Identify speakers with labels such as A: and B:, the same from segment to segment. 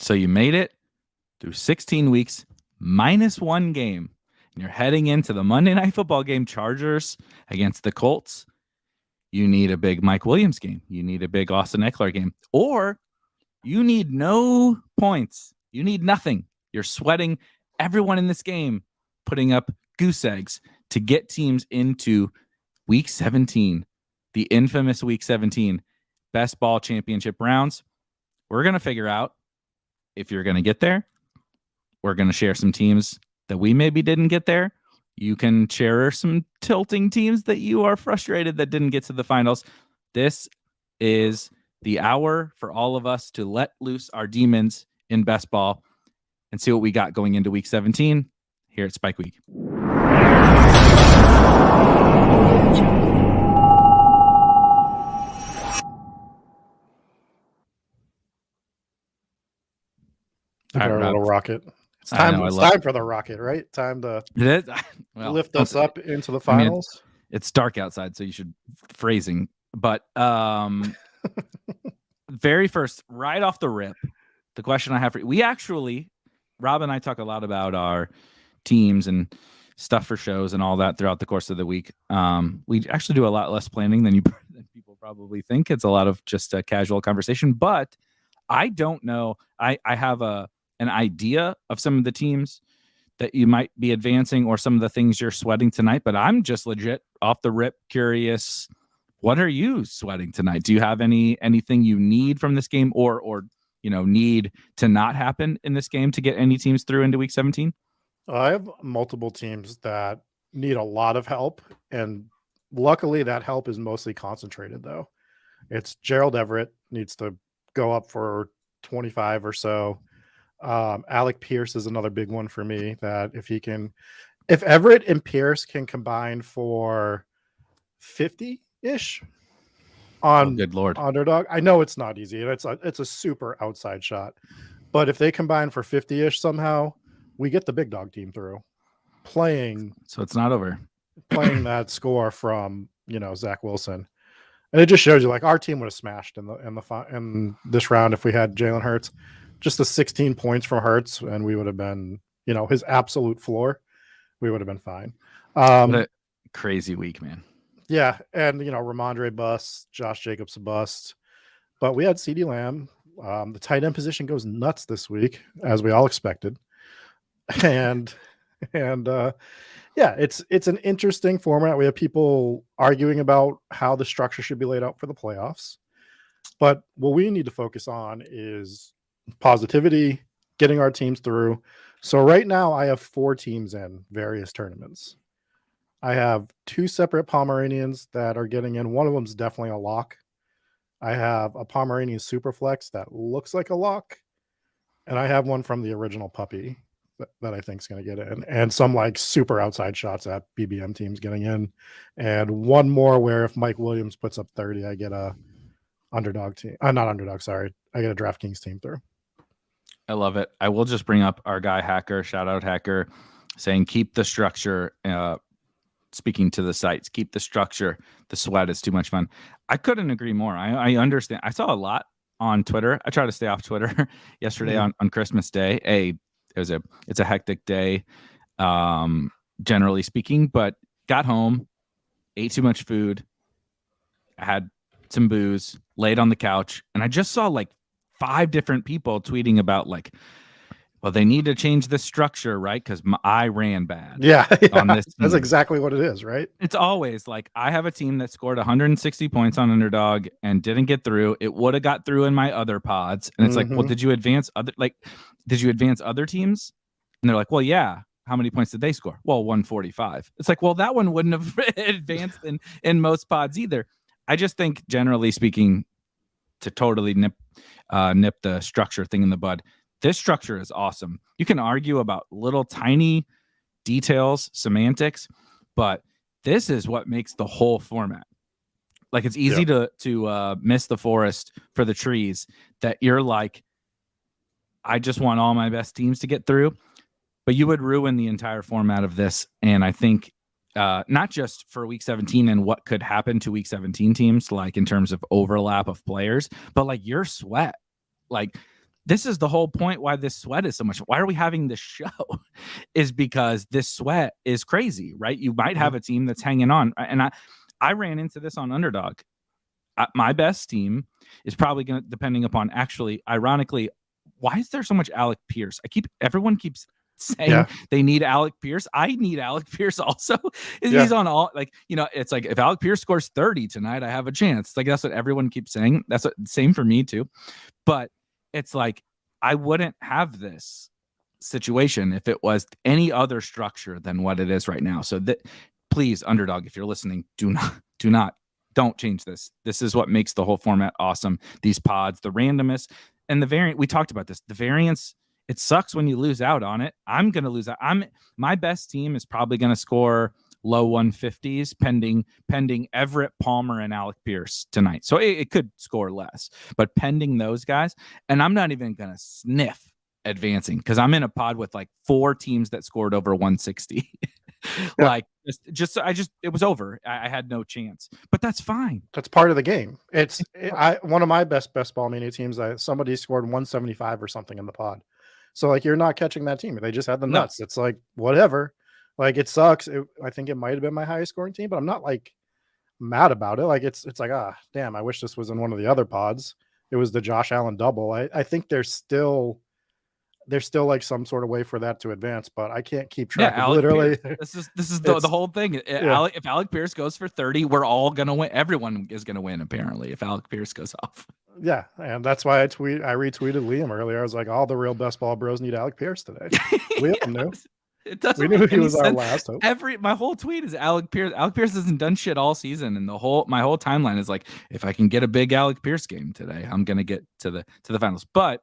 A: So you made it through 16 weeks, minus one game. And you're heading into the Monday Night Football game, Chargers against the Colts. You need a big Mike Williams game. You need a big Austin Eckler game. Or you need no points. You need nothing. You're sweating everyone in this game, putting up goose eggs to get teams into Week 17, the infamous Week 17 best ball championship rounds. We're going to figure out if you're going to get there. We're going to share some teams that we maybe didn't get there. You can share some tilting teams that you are frustrated that didn't get to the finals. This is the hour for all of us to let loose our demons in best ball and see what we got going into Week 17 here at Spike Week.
B: Our little rocket. It's time for the rocket, right? Time to lift us up into the finals.
A: I mean, it's dark outside, so you should phrasing. But very first, right off the rip, the question I have for you. We actually, Rob and I talk a lot about our teams and stuff for shows and all that throughout the course of the week. We actually do a lot less planning than people probably think. It's a lot of just a casual conversation. But I don't know. I have an idea of some of the teams that you might be advancing or some of the things you're sweating tonight, but I'm just legit off the rip curious. What are you sweating tonight? Do you have anything you need from this game or need to not happen in this game to get any teams through into Week 17?
B: I have multiple teams that need a lot of help, and luckily that help is mostly concentrated though. It's Gerald Everett needs to go up for 25 or so. Alec Pierce is another big one for me, that if Everett and Pierce can combine for 50-ish on
A: good Lord.
B: Underdog. I know it's not easy. It's a super outside shot, but if they combine for 50-ish somehow, we get the big dog team through playing.
A: So it's not over
B: playing that score from, Zach Wilson. And it just shows you, like, our team would have smashed in this round if we had Jalen Hurts. Just the 16 points from Hurts, and we would have been, his absolute floor. We would have been fine.
A: What a crazy week, man.
B: Yeah, and Ramondre bust, Josh Jacobs bust, but we had CeeDee Lamb. The tight end position goes nuts this week, as we all expected, and it's an interesting format. We have people arguing about how the structure should be laid out for the playoffs, but what we need to focus on is positivity, getting our teams through. So right now I have 4 teams in various tournaments. I have 2 separate Pomeranians that are getting in. One of them is definitely a lock. I have a Pomeranian Superflex that looks like a lock, and I have one from the original puppy that I think is going to get in, and some like super outside shots at BBM teams getting in, and one more where if Mike Williams puts up 30, I get a underdog team. Not underdog, sorry. I get a DraftKings team through.
A: I love it. I will just bring up our guy Hacker, shout out Hacker, saying keep the structure. Speaking to the sites, keep the structure. The sweat is too much fun. I couldn't agree more. I understand. I saw a lot on Twitter. I tried to stay off Twitter yesterday on Christmas Day. It's a hectic day, generally speaking, but got home, ate too much food, I had some booze, laid on the couch, and I just saw like 5 different people tweeting about like, well, they need to change the structure, right? Because I ran bad.
B: Yeah, on this team. That's exactly what it is, right?
A: It's always like I have a team that scored 160 points on Underdog and didn't get through. It would have got through in my other pods, and it's like, well, did you advance other teams? And they're like, well, yeah. How many points did they score? Well, 145. It's like, well, that one wouldn't have advanced in most pods either. I just think, generally speaking, to totally nip the structure thing in the bud, this structure is awesome. You can argue about little tiny details, semantics, but this is what makes the whole format. Like, it's easy to miss the forest for the trees, that you're like, I just want all my best teams to get through, but you would ruin the entire format of this. And I think not just for Week 17 and what could happen to Week 17 teams, like in terms of overlap of players, but like your sweat, like this is the whole point why this sweat is so much. Why are we having this show? Is because this sweat is crazy, right? You might have a team that's hanging on. And I ran into this on Underdog. My best team is probably going to, depending upon actually, ironically, why is there so much Alec Pierce? Everyone keeps saying they need Alec Pierce. I need Alec Pierce also. He's on all, like, it's like if Alec Pierce scores 30 tonight, I have a chance. Like, that's what everyone keeps saying. That's what, same for me too. But it's like, I wouldn't have this situation if it was any other structure than what it is right now. So that, please, Underdog, if you're listening, don't change this. This is what makes the whole format awesome. These pods, the randomness and the variant. We talked about this. The variance, it sucks when you lose out on it. I'm going to lose out. My best team is probably going to score low 150s pending Everett, Palmer, and Alec Pierce tonight. So it could score less, but pending those guys, and I'm not even going to sniff advancing because I'm in a pod with like 4 teams that scored over 160. Like it was over. I had no chance, but that's fine.
B: That's part of the game. One of my best ball mania teams, somebody scored 175 or something in the pod. So like, you're not catching that team. They just had the nuts. No. It's like, whatever. Like, it sucks. I think it might've been my highest scoring team, but I'm not like mad about it. Like, it's like, damn, I wish this was in one of the other pods. It was the Josh Allen double. I think there's still like some sort of way for that to advance, but I can't keep track of literally.
A: This is the whole thing. If Alec Pierce goes for 30, we're all going to win. Everyone is going to win, apparently, if Alec Pierce goes off.
B: Yeah. And that's why I retweeted Liam earlier. I was like, all the real best ball bros need Alec Pierce today. Liam knew.
A: It doesn't.
B: We knew he was our last hope.
A: My whole tweet is Alec Pierce. Alec Pierce hasn't done shit all season, and my whole timeline is like, if I can get a big Alec Pierce game today, I'm gonna get to the finals. But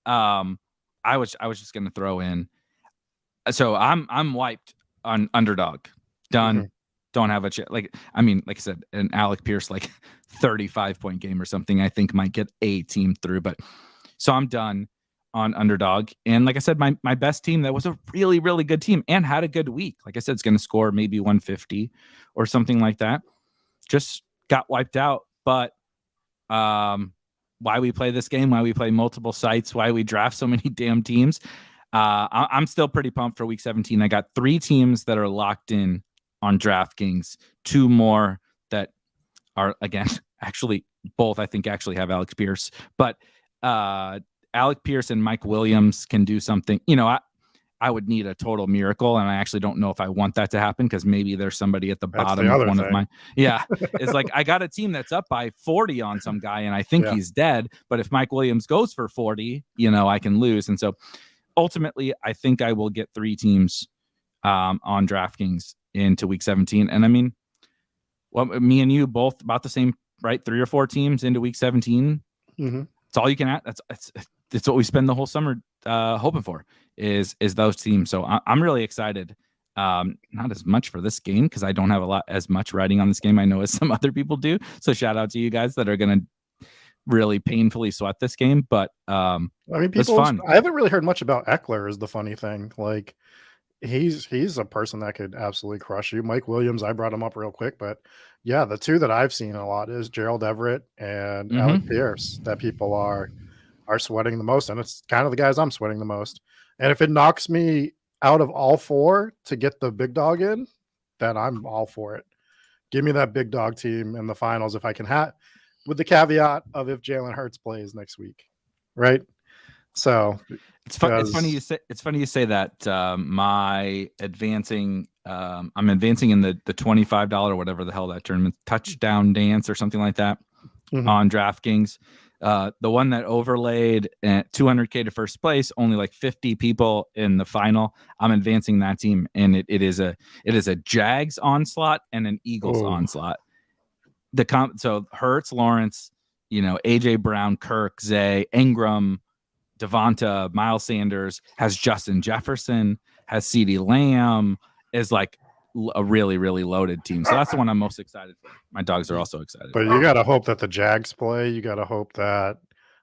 A: I was just gonna throw in. So I'm wiped on Underdog. Done. Mm-hmm. Don't have a chance. Like I said, an Alec Pierce like 35-point game or something, I think might get a team through. But so I'm done on Underdog. And like I said, my best team that was a really, really good team and had a good week. Like I said, it's going to score maybe 150 or something like that. Just got wiped out. But why we play this game, why we play multiple sites, why we draft so many damn teams. I'm still pretty pumped for week 17. I got 3 teams that are locked in on DraftKings, 2 more that are, again, actually both I think actually have Alex Pierce, but Alec Pierce and Mike Williams can do something. I would need a total miracle, and I actually don't know if I want that to happen because maybe there's somebody at the bottom of one of mine. Yeah, it's like I got a team that's up by 40 on some guy, and I think he's dead. But if Mike Williams goes for 40, I can lose. And so ultimately, I think I will get 3 teams on DraftKings into week 17. And I mean, well, me and you both about the same, right? 3 or 4 teams into week 17. Mm-hmm. It's all you can add. That's what we spend the whole summer hoping for is those teams. So I'm really excited. Not as much for this game because I don't have as much writing on this game I know as some other people do. So shout out to you guys that are going to really painfully sweat this game. But it's fun.
B: I haven't really heard much about Eckler is the funny thing. Like he's a person that could absolutely crush you. Mike Williams, I brought him up real quick, but yeah, the 2 that I've seen a lot is Gerald Everett and Alec Pierce that people are sweating the most, and it's kind of the guys I'm sweating the most. And if it knocks me out of all 4 to get the big dog in, then I'm all for it. Give me that big dog team in the finals if I can have, with the caveat of if Jalen Hurts plays next week, right? So
A: it's funny you say that. My advancing, I'm advancing in the $25 whatever the hell that tournament, touchdown dance or something like that on DraftKings. The one that overlaid at 200K to first place, only like 50 people in the final. I'm advancing that team, and it is a Jags onslaught and an Eagles onslaught. So Hurts, Lawrence, AJ Brown, Kirk, Zay, Ingram, Devonta, Miles Sanders, has Justin Jefferson, has CeeDee Lamb, is like a really, really loaded team. So that's the one I'm most excited for. My dogs are also excited.
B: But you got to hope that the Jags play. You got to hope that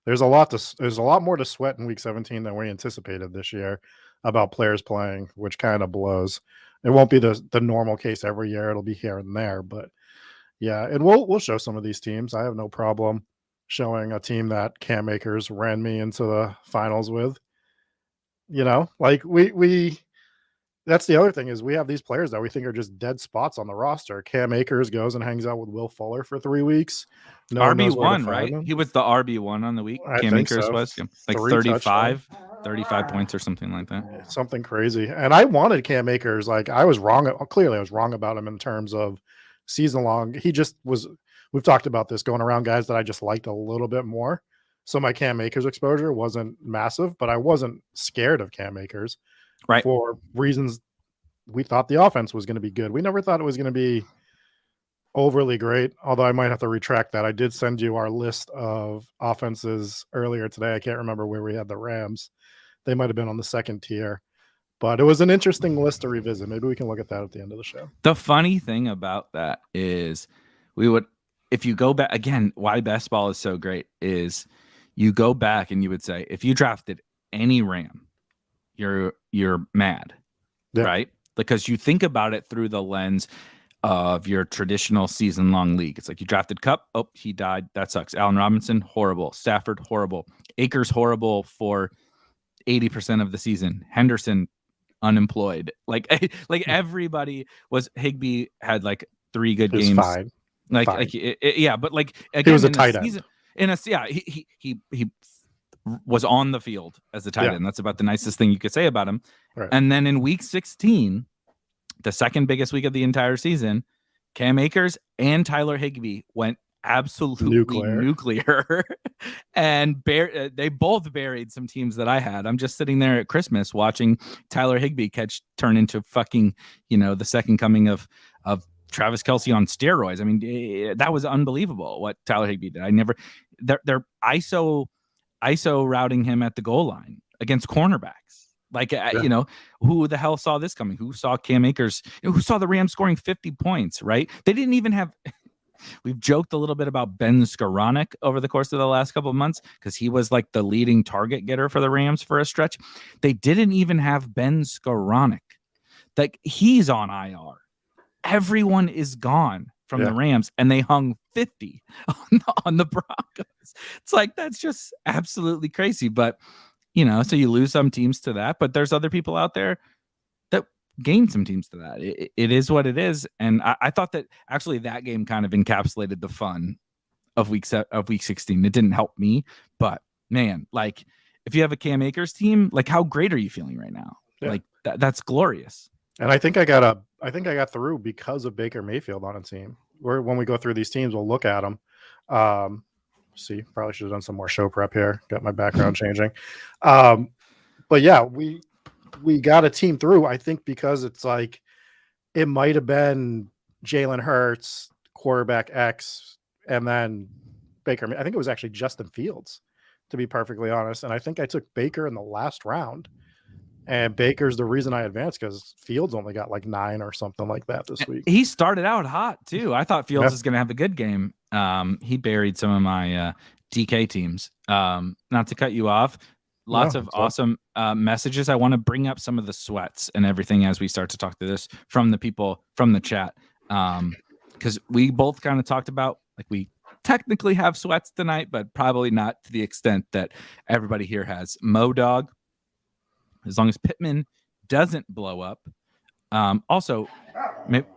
B: there's a lot more to sweat in week 17 than we anticipated this year about players playing, which kind of blows. It won't be the normal case every year. It'll be here and there, but yeah. And we'll show some of these teams. I have no problem showing a team that Cam Akers ran me into the finals with. You know, like we that's the other thing is we have these players that we think are just dead spots on the roster. Cam Akers goes and hangs out with Will Fuller for 3 weeks. No one knows where to
A: RB1,
B: find
A: right?
B: him.
A: He was the RB1 on the week.
B: I
A: Cam
B: think
A: Akers
B: so.
A: was like
B: 3 touchdowns.
A: 35 points or something like that.
B: Something crazy. And I wanted Cam Akers. Like I was wrong. Clearly, I was wrong about him in terms of season long. He just was. We've talked about this going around guys that I just liked a little bit more. So my Cam Akers exposure wasn't massive, but I wasn't scared of Cam Akers,
A: right?
B: For reasons we thought the offense was going to be good. We never thought it was going to be overly great. Although I might have to retract that. I did send you our list of offenses earlier today. I can't remember where we had the Rams. They might have been on the second tier, but it was an interesting list to revisit. Maybe we can look at that at the end of the show.
A: The funny thing about that is if you go back again, why best ball is so great is you go back and you would say, if you drafted any Ram, you're mad, right? Because you think about it through the lens of your traditional season-long league. It's like you drafted Kupp, oh, he died, that sucks. Allen Robinson, horrible. Stafford, horrible. Akers, horrible for 80% of the season. Henderson, unemployed. Like everybody was. Higbee had like 3 good games.
B: Fine.
A: Yeah, but like again,
B: he was a tight end.
A: He was on the field as a tight end. That's about the nicest thing you could say about him.
B: Right.
A: And then in week 16, the second biggest week of the entire season, Cam Akers and Tyler Higbee went absolutely nuclear. And they both buried some teams that I had. I'm just sitting there at Christmas watching Tyler Higbee turn into fucking, the second coming of Travis Kelce on steroids. I mean, that was unbelievable what Tyler Higbee did. They're ISO routing him at the goal line against cornerbacks. Who the hell saw this coming? Who saw Cam Akers? Who saw the Rams scoring 50 points, right? They didn't even have we've joked a little bit about Ben Skoranek over the course of the last couple of months because he was like the leading target getter for the Rams for a stretch. They didn't even have Ben Skoranek. Like, he's on IR. Everyone is gone from the Rams, and they hung 50 on the Broncos. It's like, that's just absolutely crazy. But, so you lose some teams to that, but there's other people out there that gain some teams to that. It is what it is. And I thought that actually that game kind of encapsulated the fun of week 16. It didn't help me, but man, like, if you have a Cam Akers team, like, how great are you feeling right now? Like, that's glorious.
B: And I think I got through because of Baker Mayfield on a team. When we go through these teams, we'll look at them. See, probably should have done some more show prep here. Got my background changing. But yeah, we got a team through, I think, because it's like, it might have been Jalen Hurts, quarterback X, and then Baker. I think it was actually Justin Fields, to be perfectly honest. And I think I took Baker in the last round. And Baker's the reason I advanced because Fields only got like 9 or something like that this week.
A: He started out hot too. I thought Fields was going to have a good game. He buried some of my DK teams. Not to cut you off. Lots of awesome messages. I want to bring up some of the sweats and everything as we start to talk to this from the people from the chat. Because we both kind of talked about, like, we technically have sweats tonight, but probably not to the extent that everybody here has. Modog, as long as Pittman doesn't blow up. Also, maybe,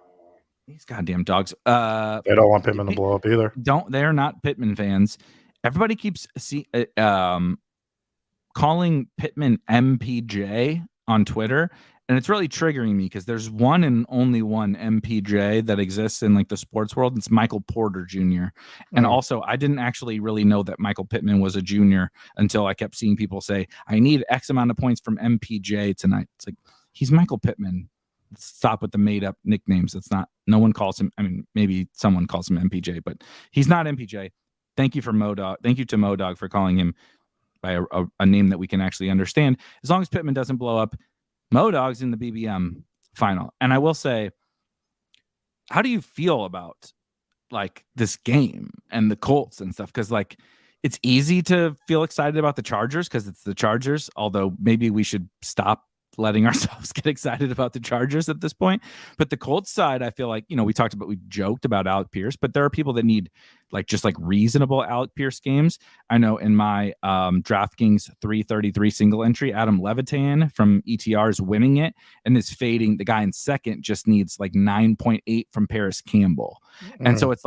A: these goddamn dogs.
B: They don't want Pittman to blow up either.
A: They're not Pittman fans. Everybody keeps calling Pittman MPJ on Twitter, and it's really triggering me because there's one and only one MPJ that exists in like the sports world. It's Michael Porter Jr. And also, I didn't actually really know that Michael Pittman was a junior until I kept seeing people say, I need X amount of points from MPJ tonight. It's like, he's Michael Pittman. Stop with the made up nicknames. It's not, no one calls him. I mean, maybe someone calls him MPJ, but he's not MPJ. Thank you to Modog for calling him by a name that we can actually understand. As long as Pittman doesn't blow up, Modog's in the BBM final. And I will say, how do you feel about like this game and the Colts and stuff? Because like, it's easy to feel excited about the Chargers because it's the Chargers, although maybe we should stop letting ourselves get excited about the Chargers at this point. But the Colts side, I feel like, we joked about Alec Pierce, but there are people that need just reasonable Alec Pierce games. I know in my DraftKings 333 single entry, Adam Levitan from ETR is winning it and is fading. The guy in second just needs 9.8 from Paris Campbell. And so it's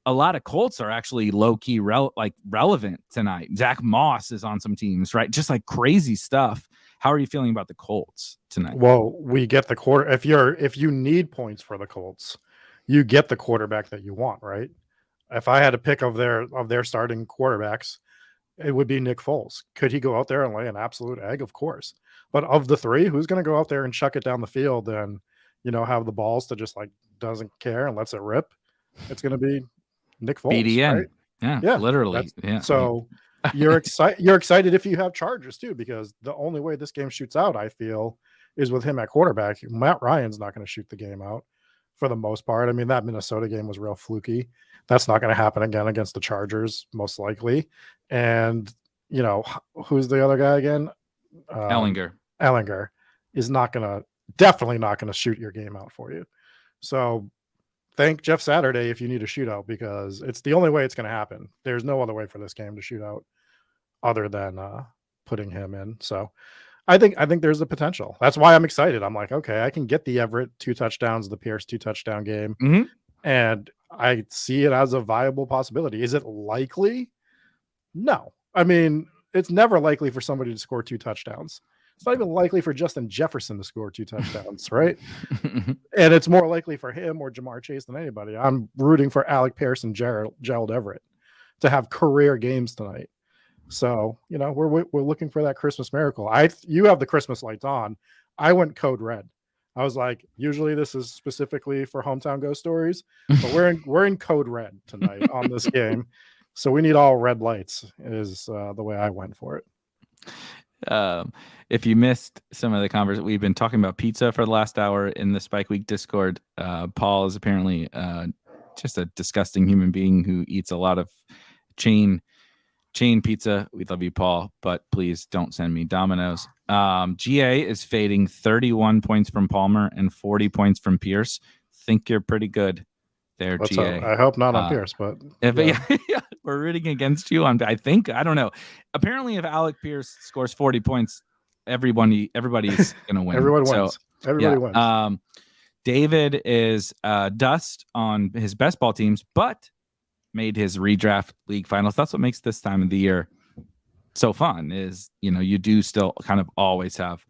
A: a lot of Colts are actually low-key relevant tonight. Zach Moss is on some teams, right? Just crazy stuff. How are you feeling about the Colts tonight?
B: Well, we get the quarter. If you need points for the Colts, you get the quarterback that you want, right? If I had a pick of their starting quarterbacks, it would be Nick Foles. Could he go out there and lay an absolute egg? Of course. But of the three, who's going to go out there and chuck it down the field and, have the balls to just doesn't care and lets it rip? It's going to be Nick Foles.
A: BDN.
B: Right?
A: Yeah, literally. Yeah.
B: So you're excited if you have Chargers too, because the only way this game shoots out, I feel, is with him at quarterback. Matt Ryan's not going to shoot the game out for the most part. I mean, that Minnesota game was real fluky. That's not going to happen again against the Chargers, most likely. And who's the other guy again? Ellinger is definitely not going to shoot your game out for you. So thank Jeff Saturday if you need a shootout, because it's the only way it's going to happen. There's no other way for this game to shoot out other than putting him in. So I think there's the potential. That's why I'm excited. I'm like, okay, I can get the Everett 2 touchdowns, the Pierce 2 touchdown game.
A: Mm-hmm.
B: And I see it as a viable possibility. Is it likely? No. I mean, it's never likely for somebody to score 2 touchdowns. It's not even likely for Justin Jefferson to score 2 touchdowns, right? And it's more likely for him or Jamar Chase than anybody. I'm rooting for Alec Pierce and Gerald Everett to have career games tonight. So, we're looking for that Christmas miracle. You have the Christmas lights on. I went code red. I was like, usually this is specifically for Hometown Ghost Stories, but we're in code red tonight on this game. So we need all red lights is the way I went for it.
A: If you missed some of the conversation, we've been talking about pizza for the last hour in the Spike Week Discord. Paul is apparently just a disgusting human being who eats a lot of chain pizza. We love you, Paul, but please don't send me Domino's. GA is fading 31 points from Palmer and 40 points from Pierce. Think you're pretty good there, GA.
B: I hope not on Pierce, but
A: we're rooting against you on. I don't know. Apparently, if Alec Pierce scores 40 points, everybody's gonna win.
B: Everyone wins. Everybody wins.
A: David is dust on his best ball teams, but made his redraft league finals. That's what makes this time of the year so fun, is you do still kind of always have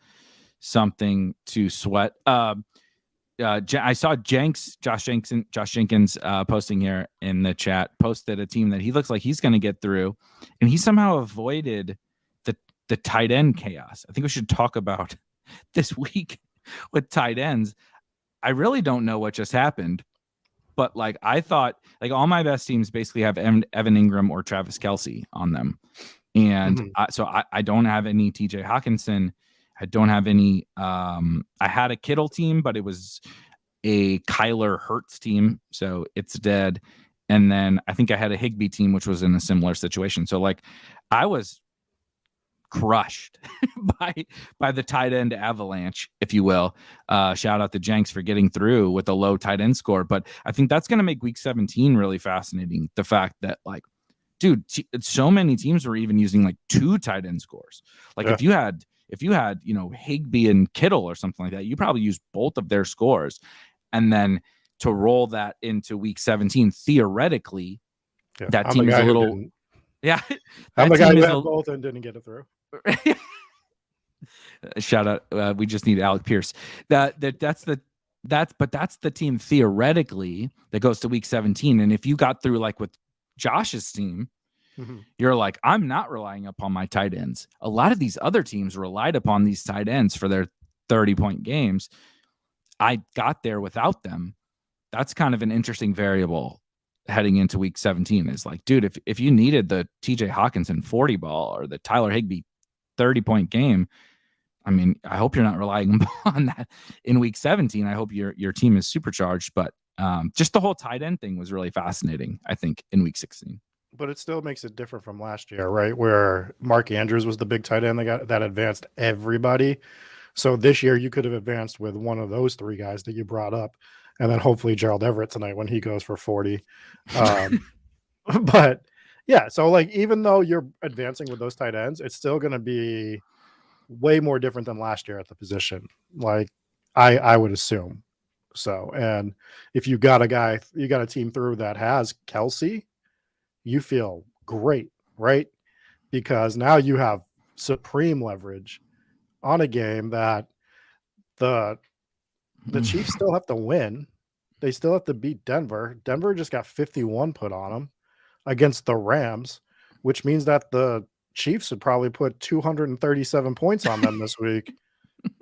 A: something to sweat. I saw Josh Jenkins posting here in the chat, posted a team that he looks like he's going to get through, and he somehow avoided the tight end chaos. I think we should talk about this week with tight ends. I really don't know what just happened, but I thought all my best teams basically have Evan Ingram or Travis Kelce on them. And so I don't have any TJ Hawkinson. I don't have any. I had a Kittle team, but it was a Kyler Hurts team, so it's dead. And then I think I had a Higbee team, which was in a similar situation. So I was crushed by the tight end avalanche, if you will. Shout out to Jenks for getting through with a low tight end score. But I think that's going to make week 17 really fascinating. The fact that dude, so many teams were even using 2 tight end scores. If you had Higbee and Kittle or something like that, you probably use both of their scores. And then to roll that into week 17, theoretically, that team is a little. Yeah.
B: I'm the guy who had both and didn't get it through.
A: Shout out. We just need Alec Pierce. That's the team theoretically that goes to week 17. And if you got through with Josh's team, you're I'm not relying upon my tight ends. A lot of these other teams relied upon these tight ends for their 30-point games. I got there without them. That's kind of an interesting variable heading into week 17 is dude, if you needed the TJ Hawkinson 40 ball or the Tyler Higbee 30-point game, I mean, I hope you're not relying on that in week 17. I hope your team is supercharged, but just the whole tight end thing was really fascinating, I think, in week 16.
B: But it still makes it different from last year, right? Where Mark Andrews was the big tight end that advanced everybody. So this year you could have advanced with one of those three guys that you brought up, and then hopefully Gerald Everett tonight when he goes for 40. But yeah, so like even though you're advancing with those tight ends, it's still going to be way more different than last year at the position. Like I would assume. So, and if you got a team through that has Kelsey, you feel great, right? Because now you have supreme leverage on a game that the Chiefs still have to win. They still have to beat Denver. Denver just got 51 put on them against the Rams, which means that the Chiefs would probably put 237 points on them this week.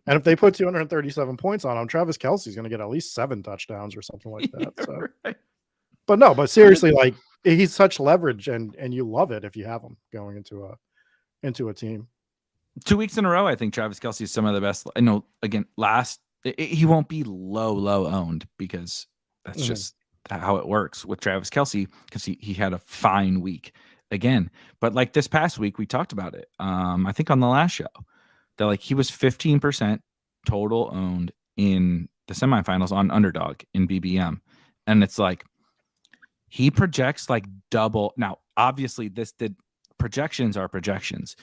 B: And if they put 237 points on them, Travis Kelce's going to get at least 7 touchdowns or something like that. So,
A: right.
B: but seriously, like he's such leverage, and you love it if you have him going into a team.
A: 2 weeks in a row, I think Travis Kelce is some of the best. I know. Again, he won't be low owned because that's just how it works with Travis Kelce, because he had a fine week again. But like this past week, we talked about it. I think on the last show that like he was 15% total owned in the semifinals on underdog in BBM, and it's like he projects like double. Now, obviously, the projections are projections.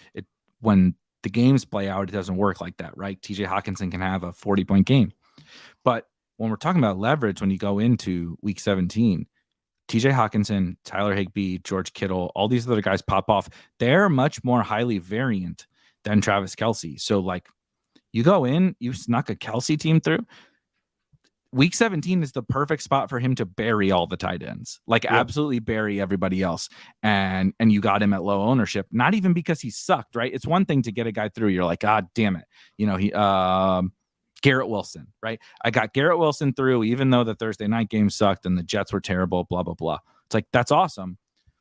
A: When the games play out, it doesn't work like that, right? TJ Hawkinson can have a 40-point game. But when we're talking about leverage, when you go into week 17, TJ Hawkinson, Tyler Higbee, George Kittle, all these other guys pop off. They're much more highly variant than Travis Kelce. So, like, you go in, you snuck a Kelce team through. Week 17 is the perfect spot for him to bury all the tight ends, like absolutely bury everybody else. And you got him at low ownership, not even because he sucked, right? It's one thing to get a guy through. You're like, God damn it. He, Garrett Wilson, right? I got Garrett Wilson through, even though the Thursday night game sucked and the Jets were terrible, blah, blah, blah. It's like, that's awesome.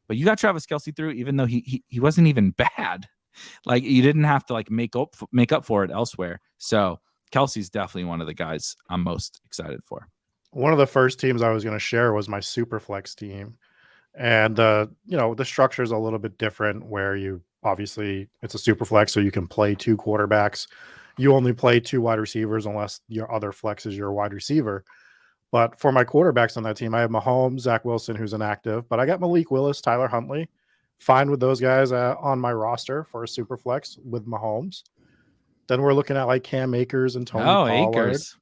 A: But you got Travis Kelce through, even though he wasn't even bad. Like, you didn't have to like make up for it elsewhere. So Kelsey's definitely one of the guys I'm most excited for.
B: One of the first teams I was going to share was my Superflex team. And the structure is a little bit different, where you obviously it's a Superflex, so you can play 2 quarterbacks. You only play 2 wide receivers unless your other flex is your wide receiver. But for my quarterbacks on that team, I have Mahomes, Zach Wilson, who's inactive, but I got Malik Willis, Tyler Huntley. Fine with those guys on my roster for a Superflex with Mahomes. Then we're looking at like Cam Akers and Tony Pollard.
A: Akers.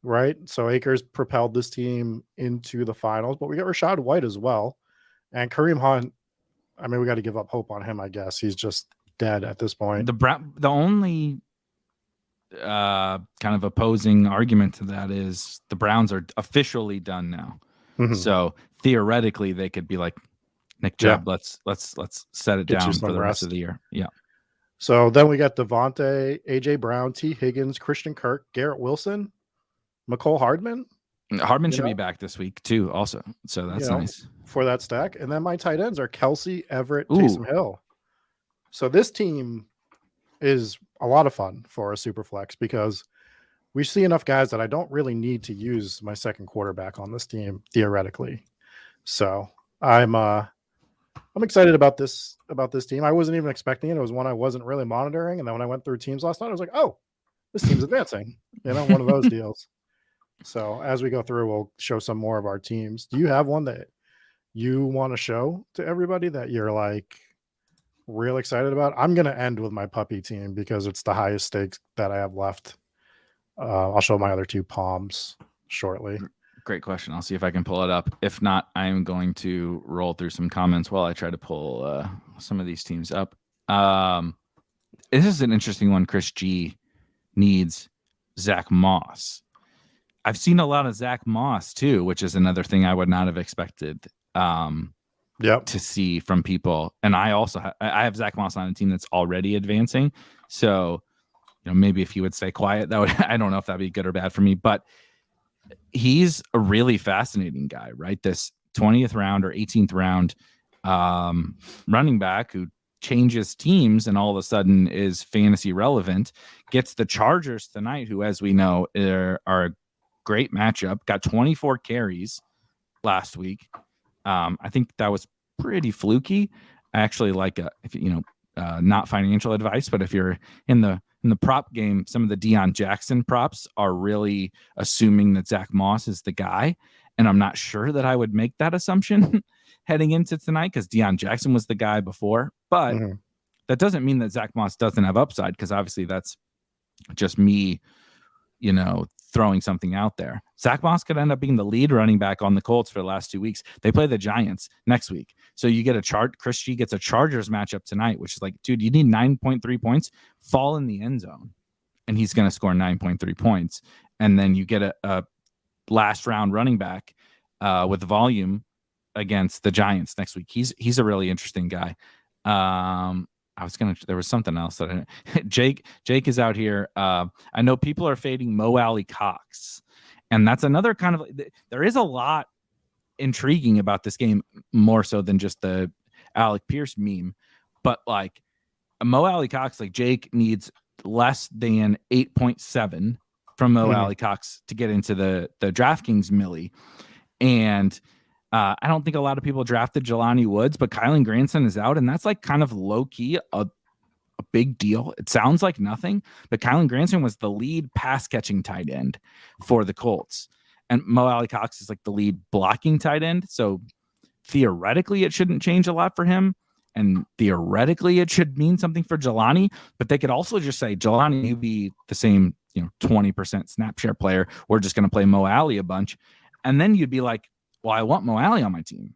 B: Right? So Akers propelled this team into the finals, but we got Rashad White as well. And Kareem Hunt, I mean, we got to give up hope on him, I guess. He's just dead at this point.
A: The only kind of opposing argument to that is the Browns are officially done now. Mm-hmm. So theoretically, they could be like, Nick Chubb, let's set it down for the rest of the year. Yeah.
B: So then we got Devontae, AJ Brown, T. Higgins, Christian Kirk, Garrett Wilson, McCole Hardman.
A: Hardman should be back this week too, also. So that's nice
B: for that stack. And then my tight ends are Kelsey, Everett, Taysom Hill. So this team is a lot of fun for a Superflex because we see enough guys that I don't really need to use my second quarterback on this team theoretically. So I'm excited about this team. I wasn't even expecting it. It was one I wasn't really monitoring. And then when I went through teams last night, I was like, oh, this team's advancing. One of those deals. So as we go through, we'll show some more of our teams. Do you have one that you want to show to everybody that you're like real excited about? I'm going to end with my puppy team because it's the highest stakes that I have left. I'll show my other 2 palms shortly.
A: Great question. I'll see if I can pull it up. If not, I'm going to roll through some comments while I try to pull some of these teams up. This is an interesting one. Chris G needs Zach Moss. I've seen a lot of Zach Moss too, which is another thing I would not have expected to see from people. And I also I have Zach Moss on a team that's already advancing. So, maybe if he would stay quiet, that would, I don't know if that'd be good or bad for me, but he's a really fascinating guy, right? This 20th round or 18th round running back who changes teams and all of a sudden is fantasy relevant, gets the Chargers tonight, who, as we know, are a great matchup, got 24 carries last week. I think that was pretty fluky. I actually like not financial advice, but if you're in the prop game, some of the Deion Jackson props are really assuming that Zach Moss is the guy. And I'm not sure that I would make that assumption heading into tonight because Deion Jackson was the guy before. But that doesn't mean that Zach Moss doesn't have upside, because obviously that's just me, throwing something out there. Zach Moss could end up being the lead running back on the Colts for the last 2 weeks. They play the Giants next week. So you get Chris G gets a Chargers matchup tonight, which is like, dude, you need 9.3 points, fall in the end zone, and he's going to score 9.3 points. And then you get a last round running back with volume against the Giants next week. He's a really interesting guy. There was something else that Jake is out here. I know people are fading Mo Alley Cox, and that's another kind of, there is a lot intriguing about this game, more so than just the Alec Pierce meme, but like Mo Alley Cox, like Jake needs less than 8.7 from Mo Alley Cox to get into the DraftKings millie. And I don't think a lot of people drafted Jelani Woods, but Kylan Granson is out, and that's like kind of low key a big deal. It sounds like nothing, but Kylan Granson was the lead pass catching tight end for the Colts, and Mo Alley Cox is like the lead blocking tight end. So theoretically, it shouldn't change a lot for him, and theoretically, it should mean something for Jelani. But they could also just say, Jelani, you be the same, 20% snap share player. We're just going to play Mo Alley a bunch, and then you'd be like, well, I want Mo Alley on my team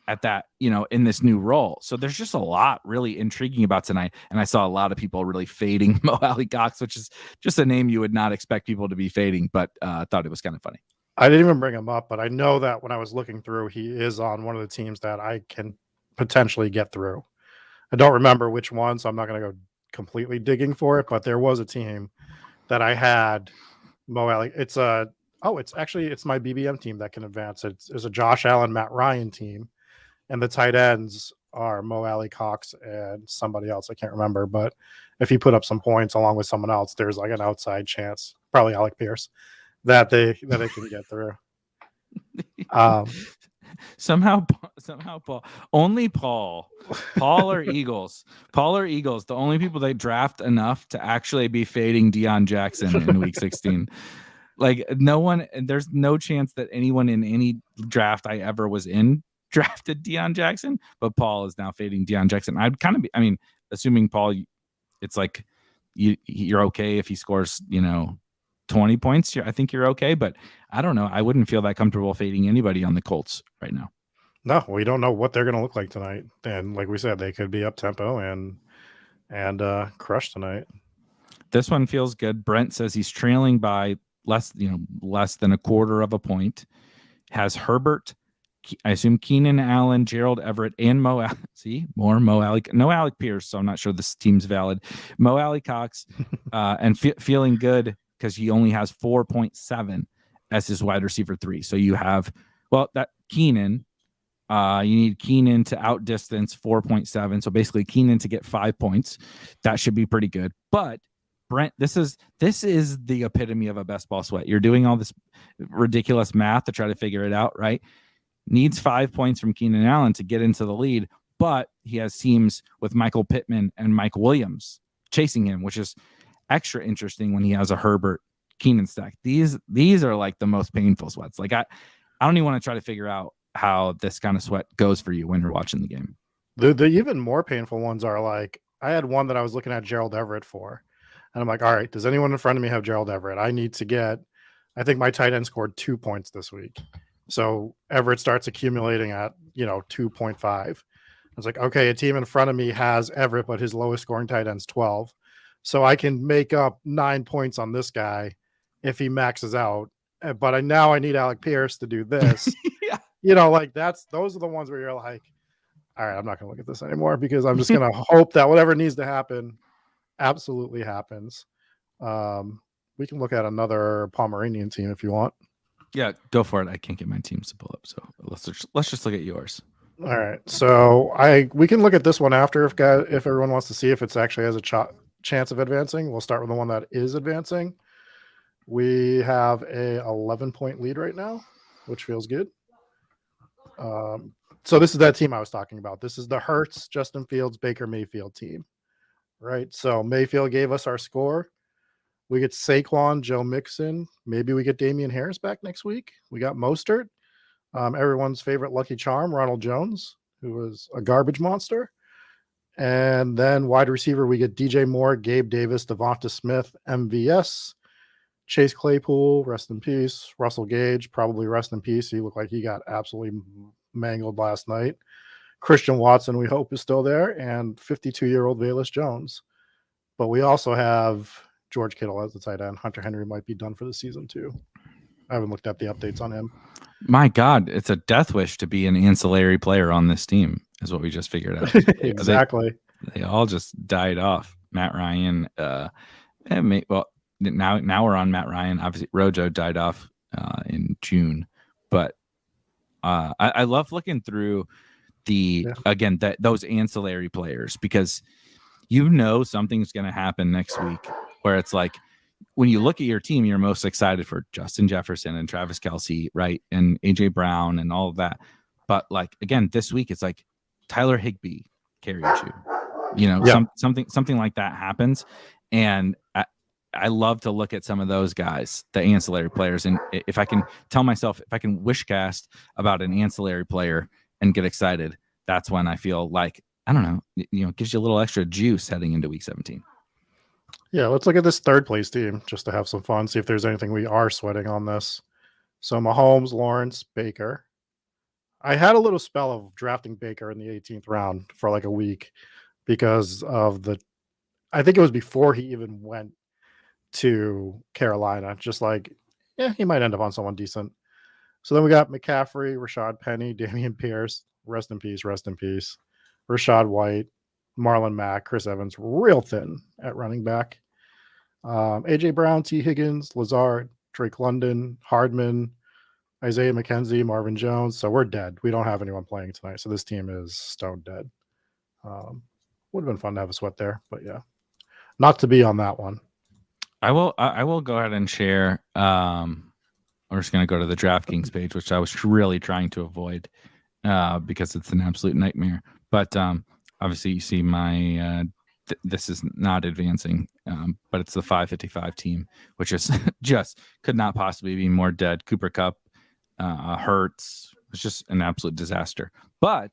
A: at that, in this new role. So there's just a lot really intriguing about tonight. And I saw a lot of people really fading Mo Alley Cox, which is just a name you would not expect people to be fading, but I thought it was kind of funny.
B: I didn't even bring him up, but I know that when I was looking through, he is on one of the teams that I can potentially get through. I don't remember which one, so I'm not going to go completely digging for it, but there was a team that I had Mo Alley. It's my BBM team that can advance. It's a Josh Allen, Matt Ryan team, and the tight ends are Mo Alley Cox and somebody else. I can't remember, but if he put up some points along with someone else, there's like an outside chance, probably Alec Pierce, that they can get through.
A: Somehow Paul or Eagles, the only people they draft enough to actually be fading Deion Jackson in week 16. Like there's no chance that anyone in any draft I ever was in drafted Deion Jackson, but Paul is now fading Deion Jackson. I'd kind of be, assuming Paul, it's like you're okay if he scores, 20 points. I think you're okay, but I don't know. I wouldn't feel that comfortable fading anybody on the Colts right now.
B: No, we don't know what they're going to look like tonight. And like we said, they could be up tempo and crush tonight.
A: This one feels good. Brent says he's trailing by less than a quarter of a point. Has Herbert, I assume Keenan Allen, Gerald Everett, and Mo. See, more Mo Alley. No Alec Pierce, so I'm not sure this team's valid. Mo Alley Cox, and feeling good because he only has 4.7 as his wide receiver 3. So you have, that Keenan. You need Keenan to outdistance 4.7. So basically Keenan to get 5 points. That should be pretty good. But Brent, this is the epitome of a best ball sweat. You're doing all this ridiculous math to try to figure it out, right? Needs 5 points from Keenan Allen to get into the lead, but he has teams with Michael Pittman and Mike Williams chasing him, which is extra interesting when he has a Herbert Keenan stack. These are like the most painful sweats. Like I don't even want to try to figure out how this kind of sweat goes for you when you're watching the game.
B: The even more painful ones are like, I had one that I was looking at Gerald Everett for, and I'm like, all right, does anyone in front of me have Gerald Everett? I need to get, I think my tight end scored 2 points this week. So Everett starts accumulating at, 2.5. I was like, okay, a team in front of me has Everett, but his lowest scoring tight end's 12. So I can make up 9 points on this guy if he maxes out. But I need Alec Pierce to do this.
A: Yeah.
B: Those are the ones where you're like, all right, I'm not going to look at this anymore because I'm just going to hope that whatever needs to happen absolutely happens. We can look at another Pomeranian team if you want.
A: Yeah, go for it. I can't get my teams to pull up, so let's just look at yours.
B: All right, so we can look at this one after if everyone wants to see if it's actually has a chance of advancing. We'll start with the one that is advancing. We have a 11-point lead right now, which feels good. So this is that team I was talking about. This is the Hurts, Justin Fields, Baker Mayfield team, right? So Mayfield gave us our score. We get Saquon, Joe Mixon. Maybe we get Damian Harris back next week. We got Mostert, everyone's favorite lucky charm, Ronald Jones, who was a garbage monster. And then wide receiver, we get DJ Moore, Gabe Davis, Devonta Smith, MVS, Chase Claypool, rest in peace. Russell Gage, probably rest in peace. He looked like he got absolutely mangled last night. Christian Watson, we hope, is still there, and 52-year-old Velus Jones. But we also have George Kittle as the tight end. Hunter Henry might be done for the season too. I haven't looked at the updates on him.
A: My God, it's a death wish to be an ancillary player on this team, is what we just figured out.
B: Exactly.
A: They all just died off. Matt Ryan, now we're on Matt Ryan. Obviously, Rojo died off in June, but I love looking through those ancillary players, because something's going to happen next week where it's like, when you look at your team, you're most excited for Justin Jefferson and Travis Kelce, right? And AJ Brown and all of that. But like, again, this week, it's like Tyler Higbee carried you, something like that happens. And I love to look at some of those guys, the ancillary players. And if I can tell myself, if I can wish cast about an ancillary player and get excited, that's when I feel like, I don't know, it gives you a little extra juice heading into week 17.
B: Yeah, let's look at this third place team just to have some fun, see if there's anything we are sweating on this. So Mahomes, Lawrence, Baker. I had a little spell of drafting Baker in the 18th round for like a week because of I think it was before he even went to Carolina. Just like, he might end up on someone decent. So then we got McCaffrey, Rashad Penny, Damian Pierce, rest in peace, Rashad White, Marlon Mack, Chris Evans, real thin at running back. AJ Brown, T. Higgins, Lazard, Drake London, Hardman, Isaiah McKenzie, Marvin Jones. So we're dead. We don't have anyone playing tonight. So this team is stone dead. Would have been fun to have a sweat there, but yeah, not to be on that one.
A: I will go ahead and share. I'm just going to go to the DraftKings page, which I was really trying to avoid because it's an absolute nightmare. But obviously, you see my this is not advancing, but it's the 555 team, which is just could not possibly be more dead. Cooper Kupp, Hurts, it's just an absolute disaster. But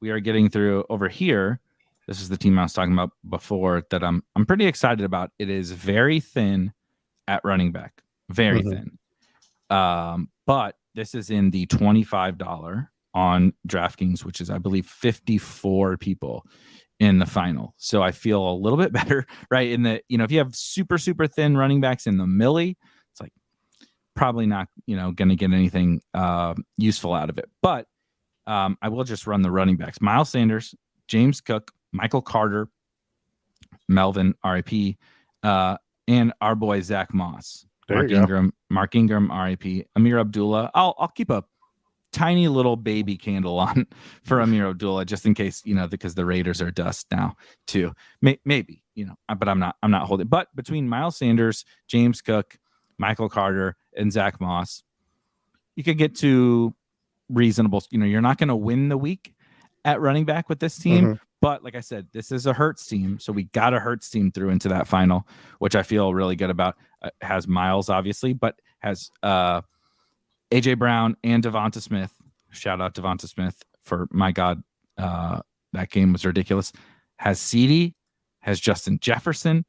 A: we are getting through over here. This is the team I was talking about before that I'm pretty excited about. It is very thin at running back, very thin. But this is in the $25 on DraftKings, which is, I believe, 54 people in the final. So I feel a little bit better, right? In the, if you have super, super thin running backs in the millie, it's like probably not, going to get anything useful out of it. But I will just run the running backs. Miles Sanders, James Cook, Michael Carter, Melvin, RIP, and our boy Zach Moss. Mark Ingram, RIP, Amir Abdullah. I'll keep a tiny little baby candle on for Amir Abdullah just in case, because the Raiders are dust now too. Maybe, but I'm not holding. But between Miles Sanders, James Cook, Michael Carter, and Zach Moss, you could get to reasonable. You're not going to win the week at running back with this team. But like I said, this is a Hurts team, so we got a Hurts team through into that final, which I feel really good about. Has Miles, obviously, but has AJ Brown and Devonta Smith. Shout out Devonta Smith for, my God, that game was ridiculous. Has CeeDee, has Justin Jefferson,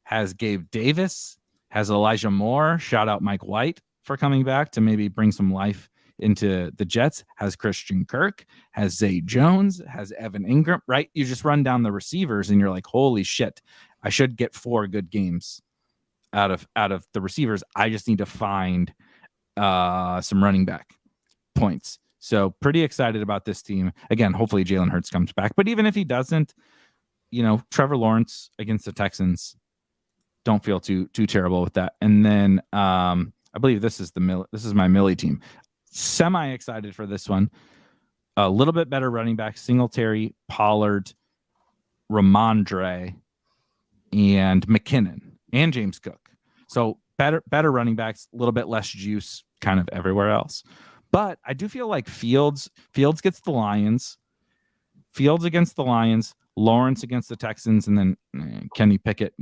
A: has Gabe Davis, has Elijah Moore. Shout out Mike White for coming back to maybe bring some life into the Jets. Has Christian Kirk, has Zay Jones, has Evan Ingram, right? You just run down the receivers and you're like, holy shit, I should get 4 good games out of the receivers. I just need to find some running back points. So pretty excited about this team. Again, hopefully Jalen Hurts comes back. But even if he doesn't, Trevor Lawrence against the Texans, don't feel too terrible with that. And then I believe this is my Millie team. Semi excited for this one. A little bit better running back: Singletary, Pollard, Ramondre, and McKinnon, and James Cook. So better running backs, a little bit less juice kind of everywhere else. But I do feel like Fields gets the Lions, Fields against the Lions, Lawrence against the Texans, and then Kenny Pickett.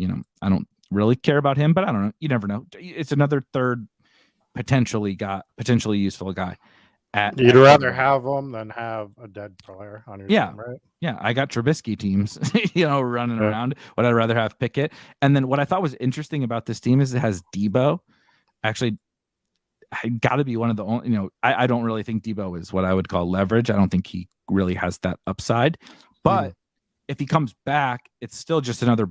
A: I don't really care about him, but I don't know. You never know. It's another third potentially useful guy.
B: You'd rather have them than have a dead player on your team, right?
A: Yeah, I got Trubisky teams, running around. Would I rather have Pickett? And then what I thought was interesting about this team is it has Debo. Actually, I got to be one of the only, I don't really think Debo is what I would call leverage. I don't think he really has that upside. But if he comes back, it's still just another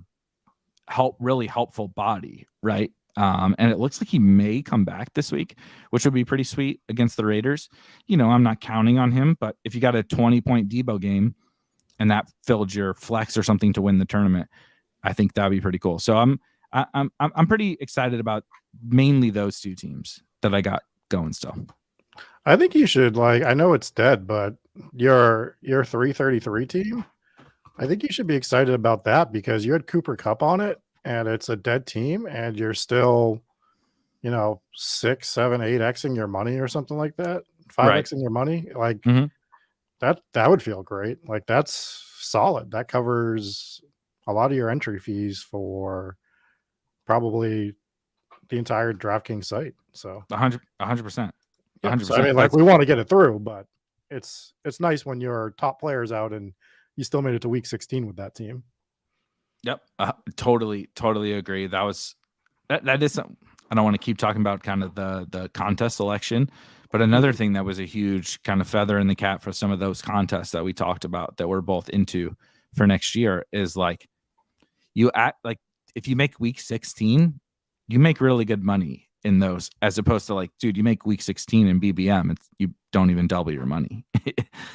A: really helpful body, right? And it looks like he may come back this week, which would be pretty sweet against the Raiders. I'm not counting on him, but if you got a 20-point Debo game and that filled your flex or something to win the tournament, I think that'd be pretty cool. So I'm pretty excited about mainly those two teams that I got going still.
B: I think you should, I know it's dead, but your 333 team, I think you should be excited about that because you had Cooper Kupp on it. And it's a dead team, and you're still, 6, 7, 8xing your money or something like that. 5xing your money, that would feel great. That's solid. That covers a lot of your entry fees for probably the entire DraftKings site. So
A: 100%. 100%.
B: So, I mean, we want to get it through, but it's nice when your top player's out and you still made it to week 16 with that team.
A: Yep. Totally agree. That is something. I don't want to keep talking about kind of the contest selection, but another thing that was a huge kind of feather in the cap for some of those contests that we talked about that we're both into for next year is if you make week 16, you make really good money in those, as opposed to dude, you make week 16 in BBM, you don't even double your money,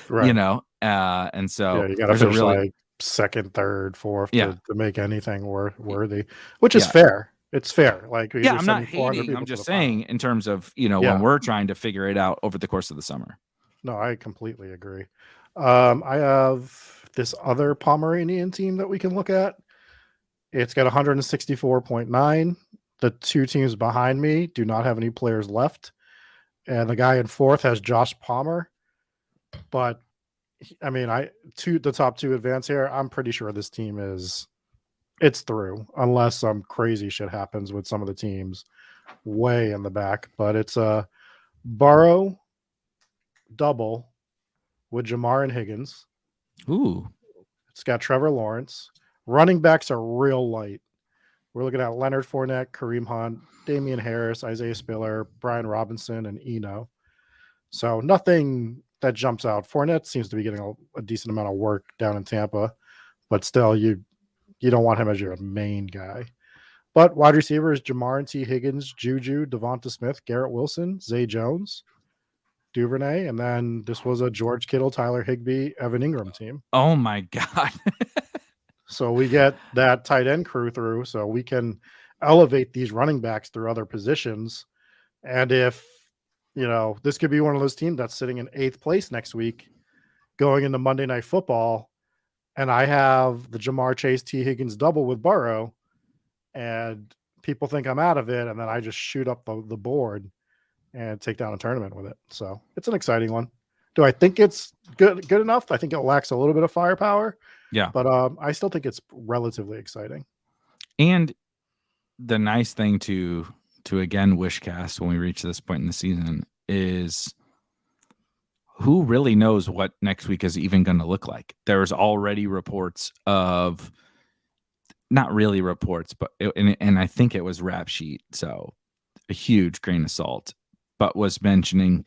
B: right.
A: And so
B: you got to finish second, third, fourth to make anything worthy, which is fair. It's fair.
A: I'm not hating. I'm just saying in terms of, when we're trying to figure it out over the course of the summer.
B: No, I completely agree. I have this other Pomeranian team that we can look at. It's got 164.9. The two teams behind me do not have any players left. And the guy in fourth has Josh Palmer. But I mean, the top two advance here. I'm pretty sure this team it's through unless some crazy shit happens with some of the teams way in the back. But it's a Burrow double with Jamar and Higgins.
A: Ooh.
B: It's got Trevor Lawrence. Running backs are real light. We're looking at Leonard Fournette, Kareem Hunt, Damian Harris, Isaiah Spiller, Brian Robinson, and Eno. So nothing that jumps out. Fournette seems to be getting a decent amount of work down in Tampa, but still, you don't want him as your main guy. But wide receivers: Jamar and T. Higgins, Juju, Devonta Smith, Garrett Wilson, Zay Jones, Duvernay, and then this was a George Kittle, Tyler Higbee, Evan Ingram team.
A: Oh my God.
B: So we get that tight end crew through, so we can elevate these running backs through other positions. And if this could be one of those teams that's sitting in 8th place next week going into Monday Night Football, and I have the Jamar Chase T. Higgins double with Burrow, and people think I'm out of it, and then I just shoot up the board and take down a tournament with it. So it's an exciting one. Do I think it's good enough? I think it lacks a little bit of firepower.
A: Yeah.
B: But I still think it's relatively exciting.
A: And the nice thing to again wishcast when we reach this point in the season is who really knows what next week is even going to look like. There's already reports of, not really reports, but and I think it was Rap Sheet, so a huge grain of salt, but was mentioning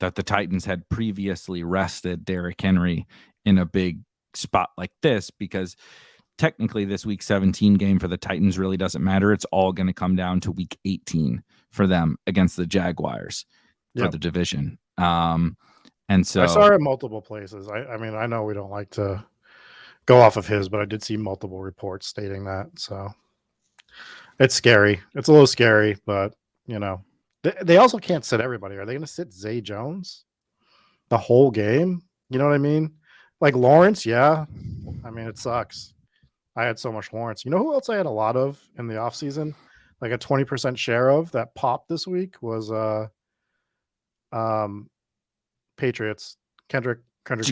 A: that the Titans had previously rested Derrick Henry in a big spot like this because technically this week 17 game for the Titans really doesn't matter. It's all going to come down to week 18 for them against the Jaguars for the division. And so
B: I saw it multiple places. I mean, I know we don't like to go off of his, but I did see multiple reports stating that. So it's scary. It's a little scary, but they also can't sit everybody. Are they going to sit Zay Jones the whole game? You know what I mean? Like Lawrence, yeah. I mean, it sucks. I had so much Lawrence. You know who else I had a lot of in the offseason? Like a 20% share of that popped this week was Patriots, Kendrick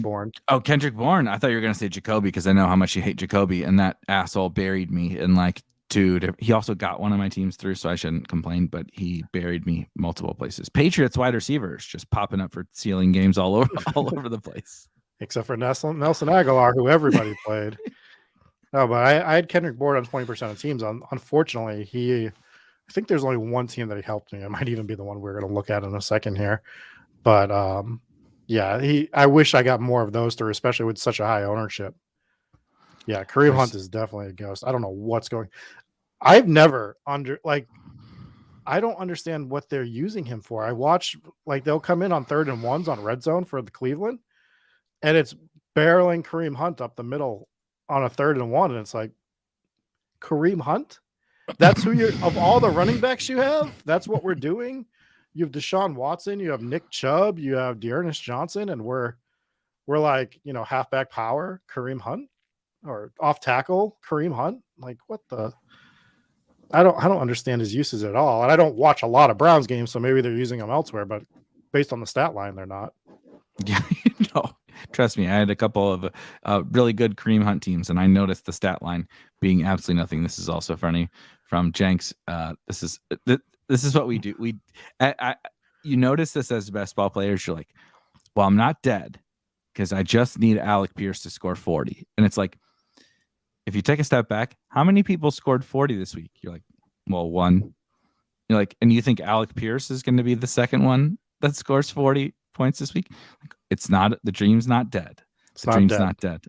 B: Bourne.
A: Oh, Kendrick Bourne. I thought you were going to say Jacoby because I know how much you hate Jacoby, and that asshole buried me in like dude. He also got one of my teams through, so I shouldn't complain, but he buried me multiple places. Patriots wide receivers just popping up for ceiling games all over the place.
B: Except for Nelson Aguilar, who everybody played. No, but I had Kendrick Bourne on 20% of teams. Unfortunately, I think there's only one team that he helped me. It might even be the one we're going to look at in a second here. But yeah, I wish I got more of those through, especially with such a high ownership. Yeah, Kareem Hunt is definitely a ghost. I don't know what's going. I've never I don't understand what they're using him for. I watch they'll come in on 3rd and 1s on red zone for the Cleveland, and it's barreling Kareem Hunt up the middle on a 3rd and 1, and it's like, Kareem Hunt? That's who you're of all the running backs you have. That's what we're doing. You have Deshaun Watson, you have Nick Chubb, you have Dearness Johnson, and we're like, halfback power, Kareem Hunt, or off tackle, Kareem Hunt. Like, what the? I don't understand his uses at all. And I don't watch a lot of Browns games, so maybe they're using him elsewhere, but based on the stat line, they're not.
A: Yeah, trust me, I had a couple of really good Kareem Hunt teams, and I noticed the stat line being absolutely nothing. This is also funny from Jenks. This is what we do. You notice this as best ball players. You're like, well, I'm not dead because I just need Alec Pierce to score 40. And it's like, if you take a step back, how many people scored 40 this week? You're like, well, one. You're like, and you think Alec Pierce is going to be the second one that scores 40 points this week? Like, it's not. The dream's not dead. The dream's not dead.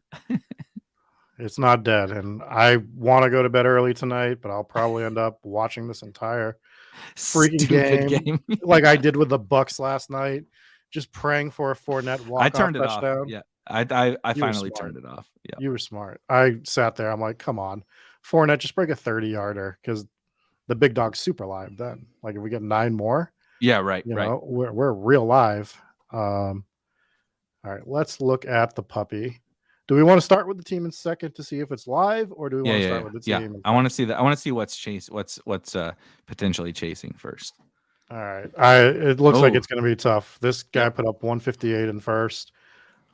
B: It's not dead. And I want to go to bed early tonight, but I'll probably end up watching this entire freaking game like I did with the Bucks last night, just praying for a Fournette walk-off touchdown.
A: I turned it off. Yeah. I finally turned it off. Yeah.
B: You were smart. I sat there. I'm like, come on, Fournette, just break a 30-yarder because the big dog's super live then. Like if we get 9 more.
A: Yeah, right.
B: We're real live. All right, let's look at the puppy. Do we want to start with the team in second to see if it's live, or do we want to start with the team?
A: I want to see that. I want to see what's potentially chasing first.
B: All right. It looks like it's going to be tough. This guy put up 158 in first.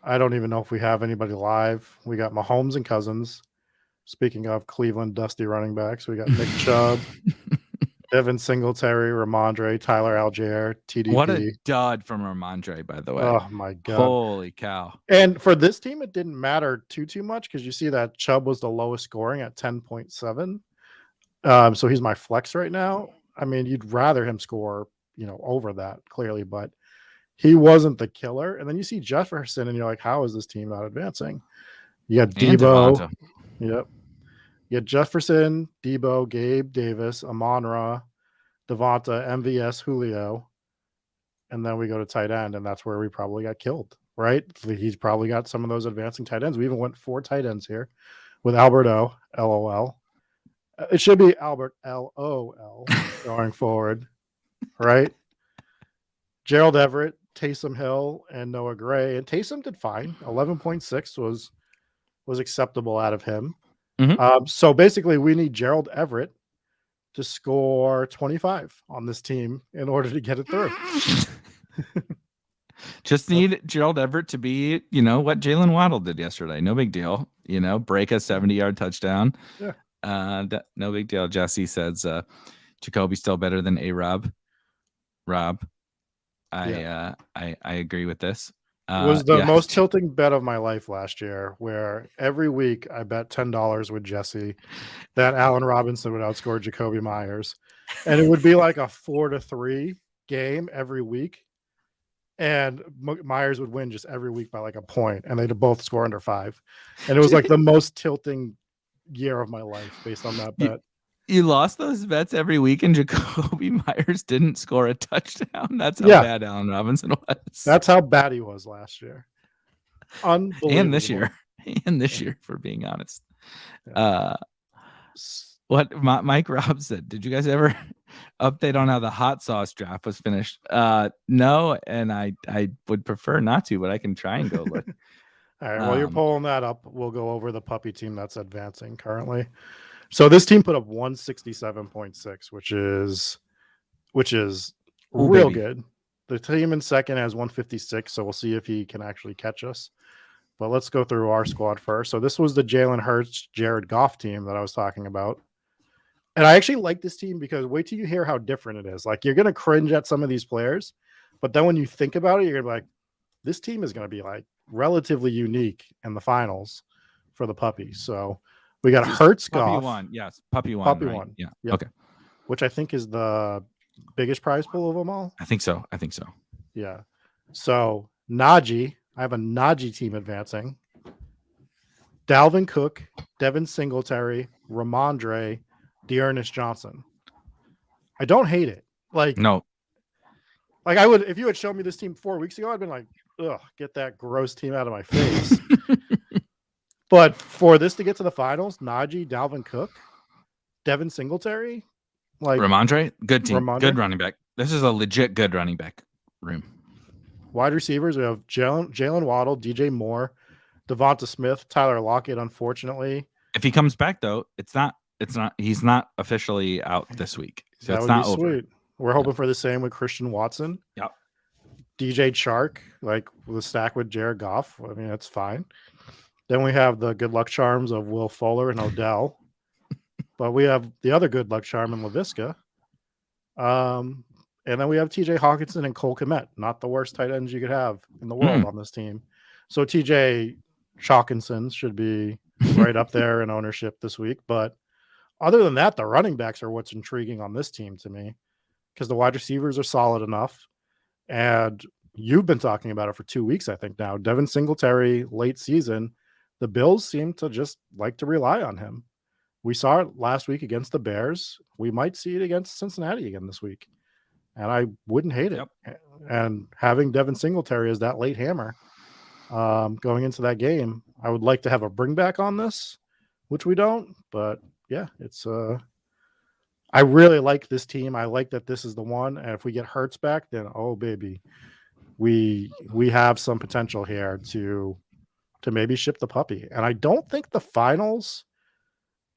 B: I don't even know if we have anybody live. We got Mahomes and Cousins. Speaking of Cleveland dusty running backs, we got Nick Chubb, Devin Singletary, Ramondre, Tyler Algier, TDP.
A: What a dud from Ramondre, by the way.
B: Oh, my God.
A: Holy cow.
B: And for this team, it didn't matter too much because you see that Chubb was the lowest scoring at 10.7. So he's my flex right now. I mean, you'd rather him score, over that, clearly, but he wasn't the killer. And then you see Jefferson, and you're like, how is this team not advancing? You got Debo. Yep. You had Jefferson, Debo, Gabe Davis, Amon-Ra, Devonta, MVS, Julio. And then we go to tight end, and that's where we probably got killed, right? He's probably got some of those advancing tight ends. We even went 4 tight ends here with Albert O, LOL. It should be Albert LOL going forward, right? Gerald Everett, Taysom Hill, and Noah Gray. And Taysom did fine. 11.6 was acceptable out of him.
A: Mm-hmm.
B: So basically, we need Gerald Everett to score 25 on this team in order to get it through.
A: Just need Gerald Everett to be, what Jalen Waddle did yesterday. No big deal. Break a 70-yard touchdown.
B: Yeah.
A: No big deal. Jesse says Jacoby's still better than A-Rob. Rob. I agree with this.
B: It was the most tilting bet of my life last year, where every week I bet $10 with Jesse that Allen Robinson would outscore Jacoby Myers. And it would be like a 4-3 game every week. And Myers would win just every week by like a point, and they'd both score under 5. And it was like the most tilting year of my life based on that bet.
A: You lost those bets every week, and Jacoby Myers didn't score a touchdown. That's how bad Allen Robinson was.
B: That's how bad he was last year. Unbelievable.
A: And this year, for being honest. What Mike Robb said, did you guys ever update on how the hot sauce draft was finished? No, and I would prefer not to, but I can try and go look.
B: All right, while you're pulling that up, we'll go over the puppy team that's advancing currently. So this team put up 167.6, which is real good. The team in second has 156, so we'll see if he can actually catch us. But let's go through our squad first. So this was the Jalen Hurts, Jared Goff team that I was talking about. And I actually like this team because wait till you hear how different it is. Like, you're going to cringe at some of these players, but then when you think about it, you're going to be like, this team is going to be like relatively unique in the finals for the puppy. So we got Hurts,
A: Puppy
B: Goff.
A: one. Yes. Puppy one.
B: Puppy
A: right?
B: one.
A: Yeah.
B: Yep.
A: Okay.
B: Which I think is the biggest prize pool of them all.
A: I think so.
B: Yeah. So Najee, I have a Najee team advancing. Dalvin Cook, Devin Singletary, Ramondre, Dearness Johnson. I don't hate it.
A: No.
B: Like I would, if you had shown me this team 4 weeks ago, I'd been like, ugh, get that gross team out of my face. But for this to get to the finals, Najee, Dalvin Cook, Devin Singletary, like
A: Ramondre, good team,
B: Ramondre.
A: Good running back. This is a legit good running back room.
B: Wide receivers, we have Jalen Waddle, DJ Moore, Devonta Smith, Tyler Lockett. Unfortunately,
A: if he comes back though, he's not officially out this week, so
B: that
A: it's
B: would
A: not
B: be
A: over.
B: sweet. We're hoping for the same with Christian Watson.
A: Yep.
B: DJ Chark, like with a stack with Jared Goff. I mean, that's fine. Then we have the good luck charms of Will Fuller and Odell. But we have the other good luck charm in LaVisca. And then we have TJ Hawkinson and Cole Kmet. Not the worst tight ends you could have in the world on this team. So TJ Hawkinson should be right up there in ownership this week. But other than that, the running backs are what's intriguing on this team to me, because the wide receivers are solid enough. And you've been talking about it for 2 weeks, I think now. Devin Singletary, late season, the Bills seem to just like to rely on him. We saw it last week against the Bears. We might see it against Cincinnati again this week. And I wouldn't hate it. Yep. And having Devin Singletary as that late hammer going into that game, I would like to have a bring back on this, which we don't. But yeah, it's I really like this team. I like that this is the one. And if we get Hurts back, then oh baby, we have some potential here to maybe ship the puppy. And I don't think the finals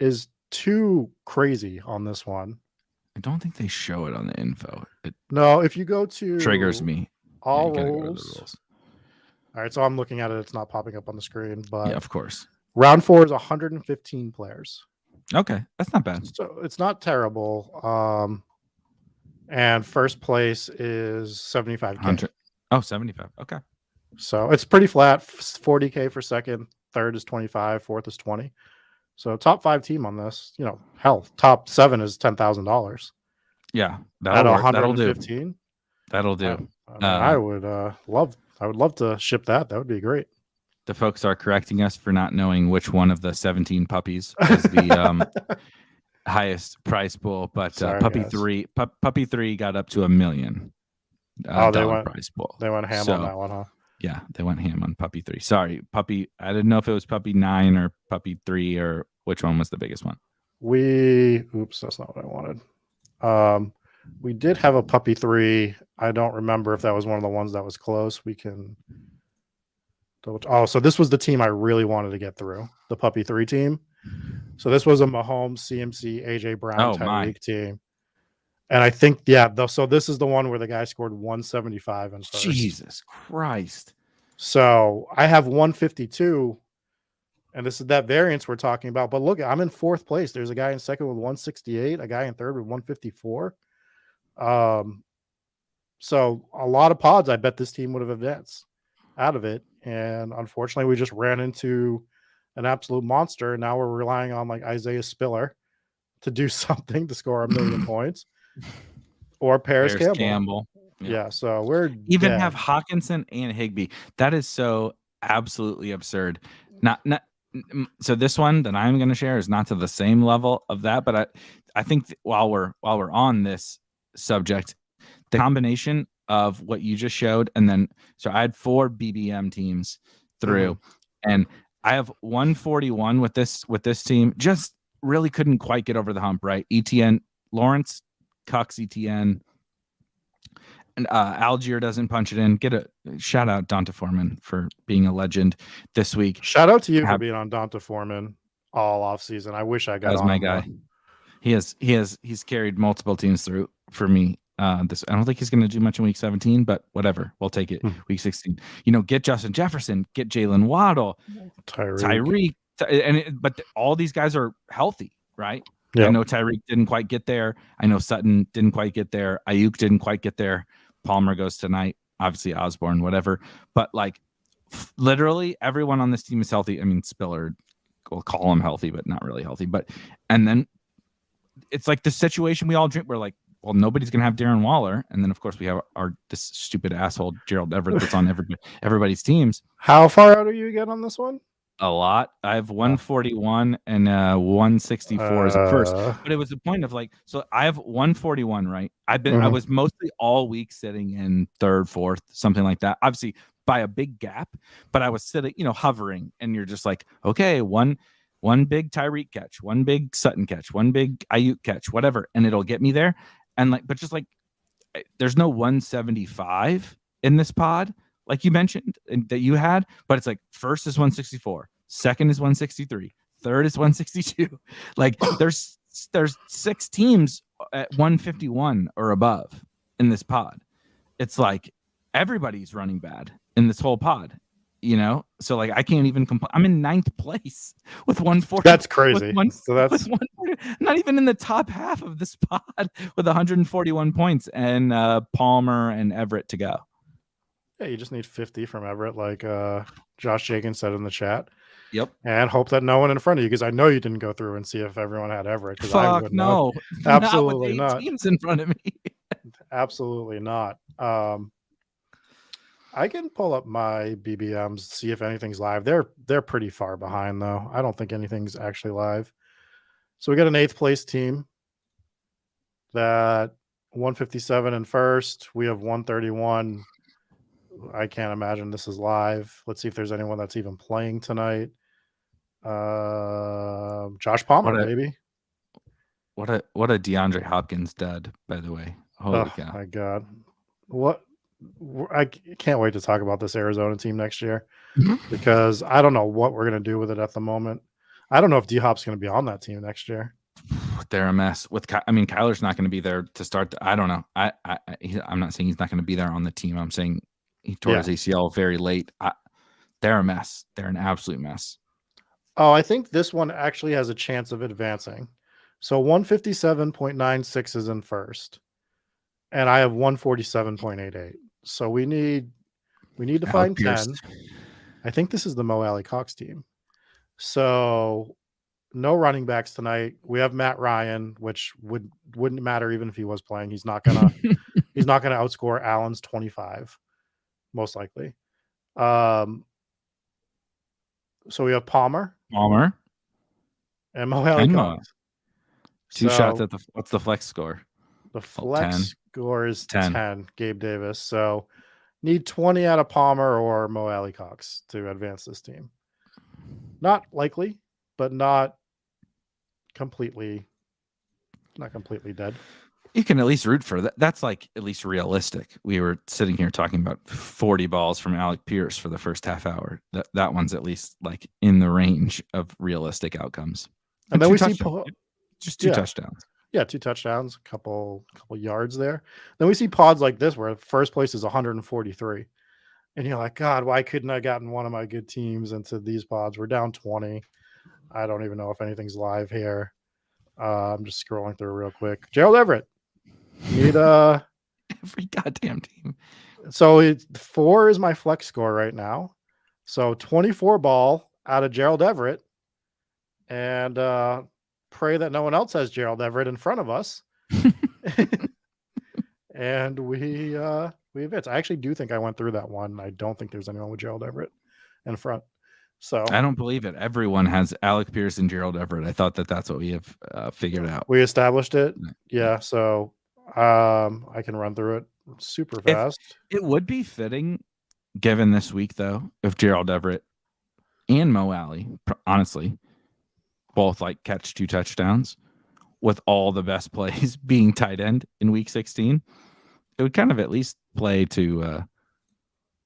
B: is too crazy on this one.
A: I don't think they show it on the info.
B: No, if you go to
A: triggers me.
B: All rules. All right, so I'm looking at it. It's not popping up on the screen, but
A: yeah, of course.
B: Round 4 is 115 players.
A: Okay, that's not bad.
B: So it's not terrible. And first place is 75K.
A: Oh, 75. Okay.
B: So it's pretty flat. 40K for second. Third is 25. Fourth is 20. So top 5 team on this. You know, hell, top 7 is $10,000.
A: Yeah, that'll do. That'll do.
B: I would love to ship that. That would be great.
A: The folks are correcting us for not knowing which one of the 17 puppies is the highest prize pool, but
B: Sorry,
A: Puppy 3 got up to $1 million. Prize pool.
B: They went ham on that one, huh?
A: Yeah, they went ham on Puppy 3. Sorry, Puppy. I didn't know if it was Puppy 9 or Puppy 3 or which one was the biggest one.
B: Oops, that's not what I wanted. We did have a Puppy 3. I don't remember if that was one of the ones that was close. We can. So this was the team I really wanted to get through, the Puppy 3 team. So this was a Mahomes, CMC, AJ Brown Tyreek team. And I think, so this is the one where the guy scored 175 in first.
A: Jesus Christ.
B: So I have 152, and this is that variance we're talking about. But look, I'm in 4th place. There's a guy in second with 168, a guy in third with 154. So a lot of pods, I bet this team would have advanced out of it. And unfortunately, we just ran into an absolute monster. And now we're relying on like Isaiah Spiller to do something to score 1 million points. Or Paris Campbell. Yeah, so we're
A: even have Hawkinson and Higbee. That is so absolutely absurd. So this one that I'm going to share is not to the same level of that, but I think while we're on this subject, the combination of what you just showed, and then so I had 4 BBM teams through, and I have 141 with this team. Just really couldn't quite get over the hump, right? ETN Lawrence, Cox ETN, and Algier doesn't punch it in. Get a shout out Donta Foreman for being a legend this week.
B: Shout out to you for being on Donta Foreman all off season. I wish I got
A: on my guy. He's carried multiple teams through for me I don't think he's going to do much in week 17, but whatever. We'll take it. Week 16. Get Justin Jefferson, get Jalen Waddle, Tyreek. But all these guys are healthy, right? Yep. I know Tyreek didn't quite get there. I know Sutton didn't quite get there. Ayuk didn't quite get there. Palmer goes tonight. Obviously Osborne, whatever. But literally everyone on this team is healthy. I mean, Spiller, we'll call him healthy, but not really healthy. And then it's like the situation we all drink. We're like, well, nobody's going to have Darren Waller. And then, of course, we have this stupid asshole Gerald Everett that's on everybody's teams.
B: How far out are you again on this one?
A: A lot. I have 141 and 164 as a first. But it was the point of so I have 141, right? I was mostly all week sitting in third, fourth, something like that. Obviously, by a big gap. But I was sitting, hovering. And you're just like, okay, one big Tyreek catch, one big Sutton catch, one big Ayuk catch, whatever. And it'll get me there. And there's no 175 in this pod, like you mentioned that you had, but it's first is 164, second is 163, third is 162. There's 6 teams at 151 or above in this pod. It's everybody's running bad in this whole pod. So I can't even complain. I'm in 9th place with 140.
B: That's crazy.
A: So that's not even in the top half of this pod with 141 points and Palmer and Everett to go.
B: Yeah, you just need 50 from Everett, like Josh Jenkins said in the chat.
A: Yep.
B: And hope that no one in front of you, because I know you didn't go through and see if everyone had Everett.
A: Fuck no.
B: Absolutely not.
A: Teams in front of me.
B: Absolutely not. I can pull up my BBMs, see if anything's live. They're pretty far behind, though. I don't think anything's actually live. So we got an 8th place team that 157 in first. We have 131. I can't imagine this is live. Let's see if there's anyone that's even playing tonight. Josh Palmer, maybe.
A: What a DeAndre Hopkins dud, by the way. Holy cow.
B: My God. What? I can't wait to talk about this Arizona team next year because I don't know what we're going to do with it at the moment. I don't know if D-Hop's going to be on that team next year.
A: They're a mess. Kyler's not going to be there to start. I don't know. I'm not saying he's not going to be there on the team. I'm saying he tore his ACL very late. They're a mess. They're an absolute mess.
B: Oh, I think this one actually has a chance of advancing. So 157.96 is in first, and I have 147.88. So we need to find 10. I think this is the Mo Alley Cox team. So no running backs tonight. We have Matt Ryan, which wouldn't matter even if he was playing. He's not gonna outscore Allen's 25, most likely. So we have Palmer, and Mo Alley Cox.
A: Two shots at what's the flex score?
B: The flex score is 10. Gabe Davis. So need 20 out of Palmer or Mo Alley Cox to advance this team. Not likely, but not completely dead.
A: You can at least root for that. That's at least realistic. We were sitting here talking about 40 balls from Alec Pierce for the first half hour. That one's at least in the range of realistic outcomes.
B: And then we see
A: just 2 touchdowns.
B: Yeah, 2 touchdowns, a couple yards there. Then we see pods like this where first place is 143. And you're like, God, why couldn't I gotten one of my good teams into these pods? We're down 20. I don't even know if anything's live here. I'm just scrolling through real quick. Gerald Everett. Need
A: every goddamn team.
B: So 4 is my flex score right now. So 24 ball out of Gerald Everett. And pray that no one else has Gerald Everett in front of us. And we advance. I actually do think I went through that one. I don't think there's anyone with Gerald Everett in front. So
A: I don't believe it. Everyone has Alec Pierce and Gerald Everett. I thought that's what we have figured out.
B: We established it. Yeah. So I can run through it super fast.
A: It would be fitting, given this week, though, if Gerald Everett and Mo Alley, honestly, both catch 2 touchdowns with all the best plays being tight end in week 16. It would kind of at least play to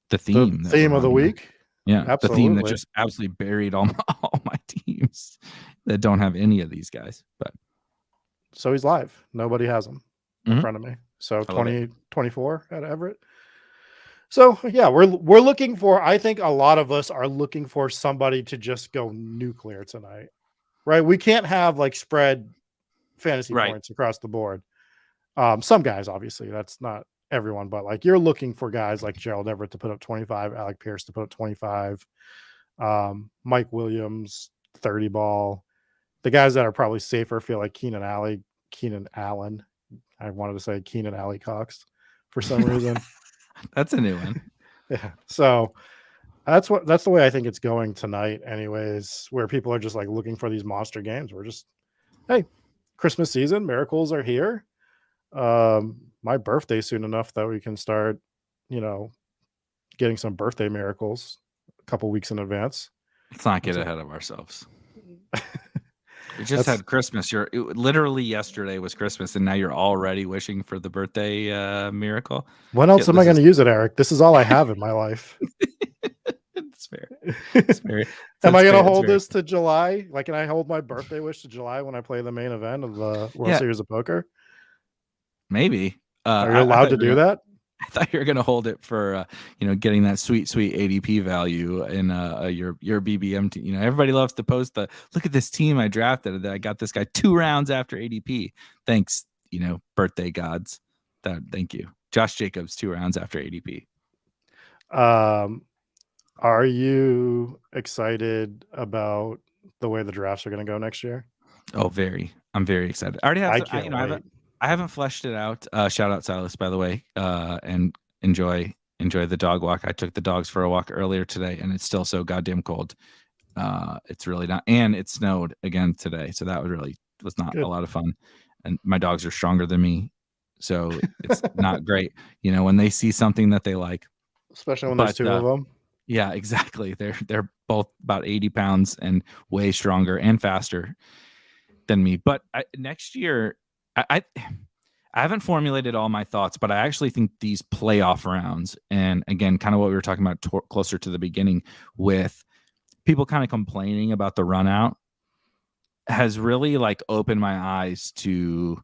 A: the theme.
B: The theme of the week.
A: Yeah,
B: absolutely.
A: The theme that just absolutely buried all my teams that don't have any of these guys. But
B: so he's live. Nobody has him in front of me. So
A: I love it.
B: 2024 at Everett. So yeah, we're looking for. I think a lot of us are looking for somebody to just go nuclear tonight, right? We can't have like spread fantasy
A: Right.
B: points across the board. Some guys, obviously, that's not everyone, but like you're looking for guys like Gerald Everett to put up 25, Alec Pierce to put up 25, Mike Williams 30 ball. The guys that are probably safer feel like Keenan Allen. I wanted to say Keenan Alley Cox for some reason.
A: That's a new one.
B: Yeah. So that's the way I think it's going tonight, anyways, where people are just like looking for these monster games. We're just, hey, Christmas season, miracles are here. My birthday soon enough that we can start, getting some birthday miracles a couple weeks in advance.
A: Let's not get
B: So-
A: ahead of ourselves. We just
B: That's-
A: had Christmas. Literally yesterday was Christmas, and now you're already wishing for the birthday miracle.
B: When else
A: Yeah,
B: am I
A: this
B: going to
A: is-
B: use it, Eric? This is all I have in my life.
A: It's fair. It's fair.
B: Am I going to
A: It's
B: hold
A: fair.
B: this to July? Like, can I hold my birthday wish to July when I play the main event of the World
A: Yeah.
B: Series of Poker?
A: Maybe.
B: Are you allowed to do that?
A: I thought you were going to hold it for, getting that sweet ADP value in your BBM team. Everybody loves to post look at this team I drafted. I got this guy 2 rounds after ADP. Thanks, birthday gods. Thank you. Josh Jacobs, 2 rounds after ADP.
B: Are you excited about the way the drafts are going to go next year?
A: Oh, very. I'm very excited. I already have.
B: I can't wait.
A: I haven't fleshed it out. Shout out Silas, by the way, and enjoy the dog walk. I took the dogs for a walk earlier today, and it's still so goddamn cold. It's really not, and it snowed again today, so that was not
B: Good.
A: a lot of fun. And my dogs are stronger than me, so it's not great. When they see something that they like,
B: especially when there's 2 of them.
A: Yeah, exactly. They're both about 80 pounds and way stronger and faster than me. But next year, I haven't formulated all my thoughts, but I actually think these playoff rounds, and again, kind of what we were talking about closer to the beginning with people kind of complaining about the run out, has really like opened my eyes to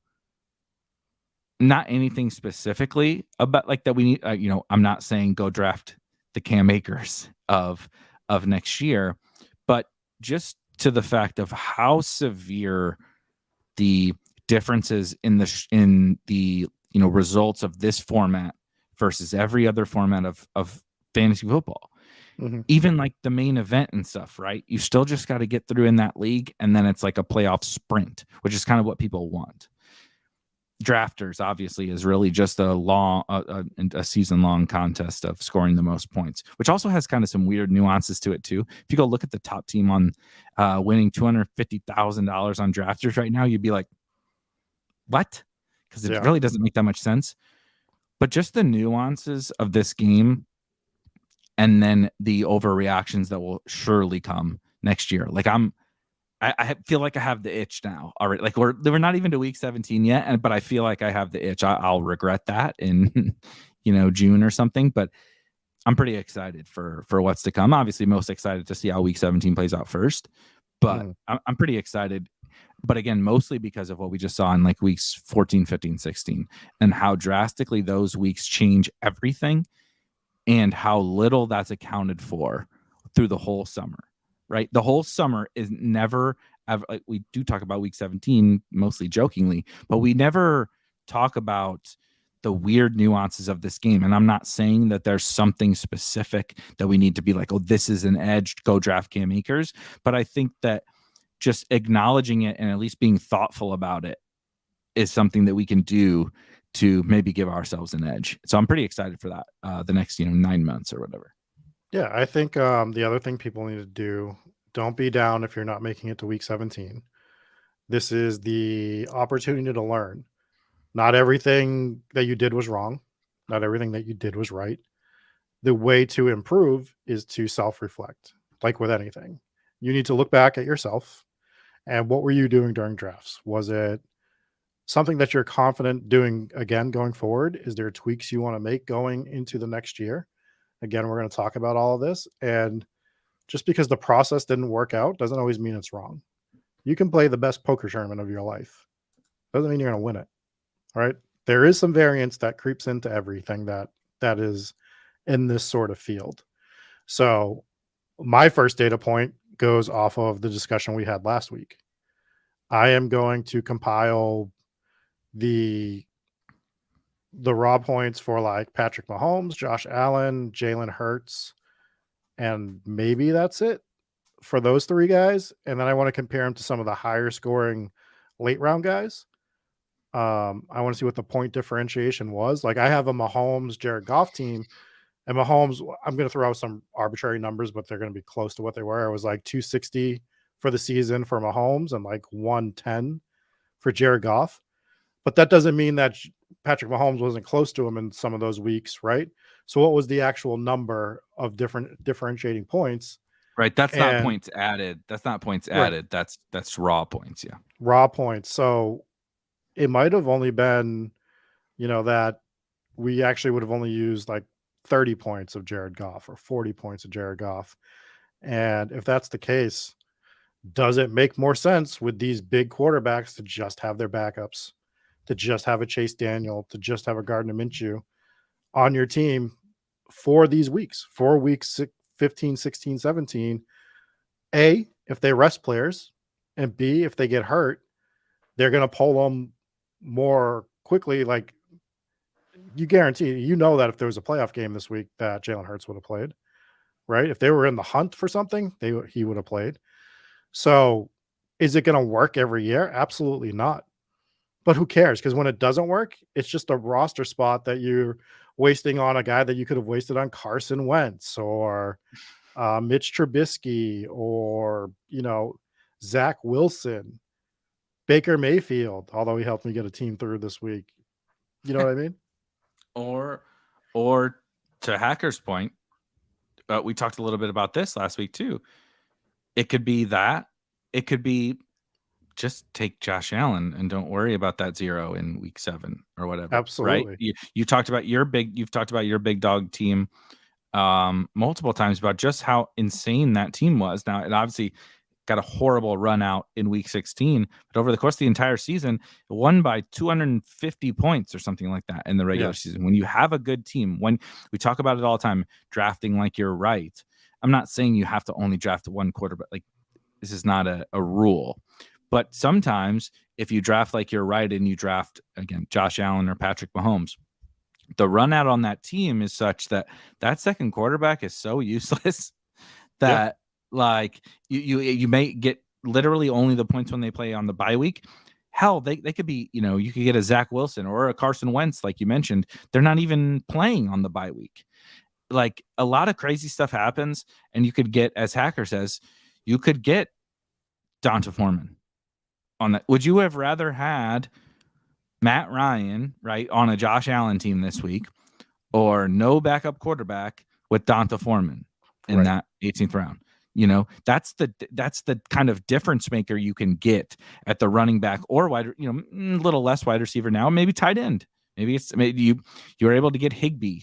A: not anything specifically about like that we need. I'm not saying go draft the Cam Akers of next year, but just to the fact of how severe the differences in the results of this format versus every other format of fantasy football.
B: Mm-hmm.
A: Even like the main event and stuff, right? You still just got to get through in that league, and then it's like a playoff sprint, which is kind of what people want. Drafters obviously is really just a season-long contest of scoring the most points, which also has kind of some weird nuances to it too. If you go look at the top team on winning $250,000 on drafters right now, you'd be like, what? Because it really doesn't make that much sense. But just the nuances of this game, and then the overreactions that will surely come next year. Like I feel like I have the itch now already. Like we're not even to week 17 yet, but I feel like I have the itch. I'll regret that in June or something. But I'm pretty excited for what's to come. Obviously, most excited to see how week 17 plays out first. But I'm pretty excited. But again, mostly because of what we just saw in like weeks 14, 15, 16, and how drastically those weeks change everything, and how little that's accounted for through the whole summer. Right, the whole summer is never ever, like we do talk about week 17 mostly jokingly, but we never talk about the weird nuances of this game. And I'm not saying that there's something specific that we need to be like, oh, this is an edge, go draft Cam Akers. But I think that just acknowledging it and at least being thoughtful about it is something that we can do to maybe give ourselves an edge. So I'm pretty excited for that the next 9 months or whatever.
B: Yeah, I think the other thing people need to do, don't be down if you're not making it to week 17. This is the opportunity to learn. Not everything that you did was wrong. Not everything that you did was right. The way to improve is to self-reflect. Like with anything, you need to look back at yourself and what were you doing during drafts? Was it something that you're confident doing again going forward? Is there tweaks you want to make going into the next year? Again, we're going to talk about all of this. And just because the process didn't work out doesn't always mean it's wrong. You can play the best poker tournament of your life. Doesn't mean you're going to win it. All right. there is some variance that creeps into everything that is in this sort of field. So my first data point goes off of the discussion we had last week. I am going to compile the raw points for like Patrick Mahomes, Josh Allen, Jalen Hurts, and maybe that's it for those three guys. And then I want to compare them to some of the higher scoring late round guys. I want to see what the point differentiation was. Like I have a Mahomes, Jared Goff team, and Mahomes, I'm going to throw out some arbitrary numbers, but they're going to be close to what they were. It was like 260 for the season for Mahomes and like 110 for Jared Goff. But that doesn't mean that Patrick Mahomes wasn't close to him in some of those weeks, right? So what was the actual number of different differentiating points?
A: Right. That's not points added. That's not points added. That's raw points. Yeah.
B: Raw points. So it might have only been, that we actually would have only used like 30 points of Jared Goff or 40 points of Jared Goff. And if that's the case, does it make more sense with these big quarterbacks to just have their backups, to just have a Chase Daniel, to just have a Gardner Minshew on your team for these weeks, 4 weeks, 15, 16, 17? A, if they rest players, and B, if they get hurt, they're going to pull them more quickly. Like you guarantee, that if there was a playoff game this week that Jalen Hurts would have played, right? If they were in the hunt for something, he would have played. So is it going to work every year? Absolutely not. But who cares? Because when it doesn't work, it's just a roster spot that you're wasting on a guy that you could have wasted on Carson Wentz or Mitch Trubisky or, Zach Wilson, Baker Mayfield, although he helped me get a team through this week. You know what I mean?
A: Or to Hacker's point, we talked a little bit about this last week too. It could be that. It could be just take Josh Allen and don't worry about that 0 in week 7 or whatever.
B: Absolutely.
A: Right? You've talked about your big dog team multiple times about just how insane that team was. Now, it obviously got a horrible run out in week 16, but over the course of the entire season, it won by 250 points or something like that in the regular season. When you have a good team, when we talk about it all the time, drafting like you're right. I'm not saying you have to only draft one quarterback. Like this is not a rule. But sometimes if you draft like you're right and you draft, again, Josh Allen or Patrick Mahomes, the run out on that team is such that second quarterback is so useless that like you may get literally only the points when they play on the bye week. Hell, they could be, you could get a Zach Wilson or a Carson Wentz, like you mentioned. They're not even playing on the bye week. Like a lot of crazy stuff happens, and you could get, as Hacker says, you could get Donta Foreman on that. Would you have rather had Matt Ryan, right, on a Josh Allen team this week, or no backup quarterback with Donta Foreman in that 18th round? That's the kind of difference maker you can get at the running back or wide, a little less wide receiver now, maybe tight end. Maybe you're able to get Higbee,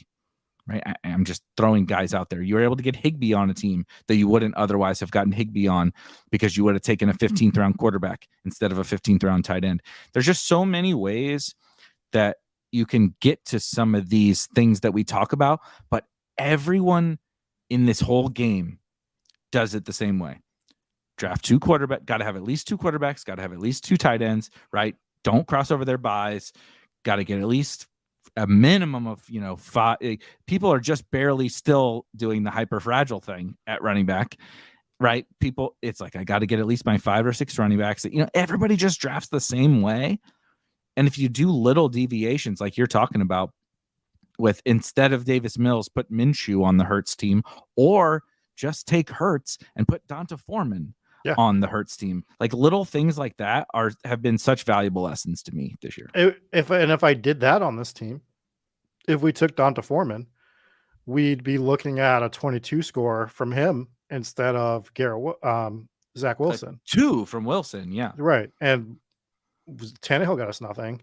A: right? I'm just throwing guys out there. You're able to get Higbee on a team that you wouldn't otherwise have gotten Higbee on because you would have taken a 15th round quarterback instead of a 15th round tight end. There's just so many ways that you can get to some of these things that we talk about, but everyone in this whole game does it the same way. Draft 2 quarterbacks, got to have at least 2 quarterbacks, got to have at least 2 tight ends, right? Don't cross over their buys, got to get at least a minimum of 5. People are just barely still doing the hyper fragile thing at running back, right? People, it's like I got to get at least my 5 or 6 running backs. Everybody just drafts the same way, and if you do little deviations like you're talking about, with instead of Davis Mills, put Minshew on the Hurts team, or just take Hurts and put Donta Foreman on the Hurts team. Like little things like that have been such valuable lessons to me this year.
B: If I did that on this team, if we took Donta Foreman, we'd be looking at a 22 score from him instead of Zach Wilson.
A: 2 from Wilson, yeah.
B: Right. And Tannehill got us nothing.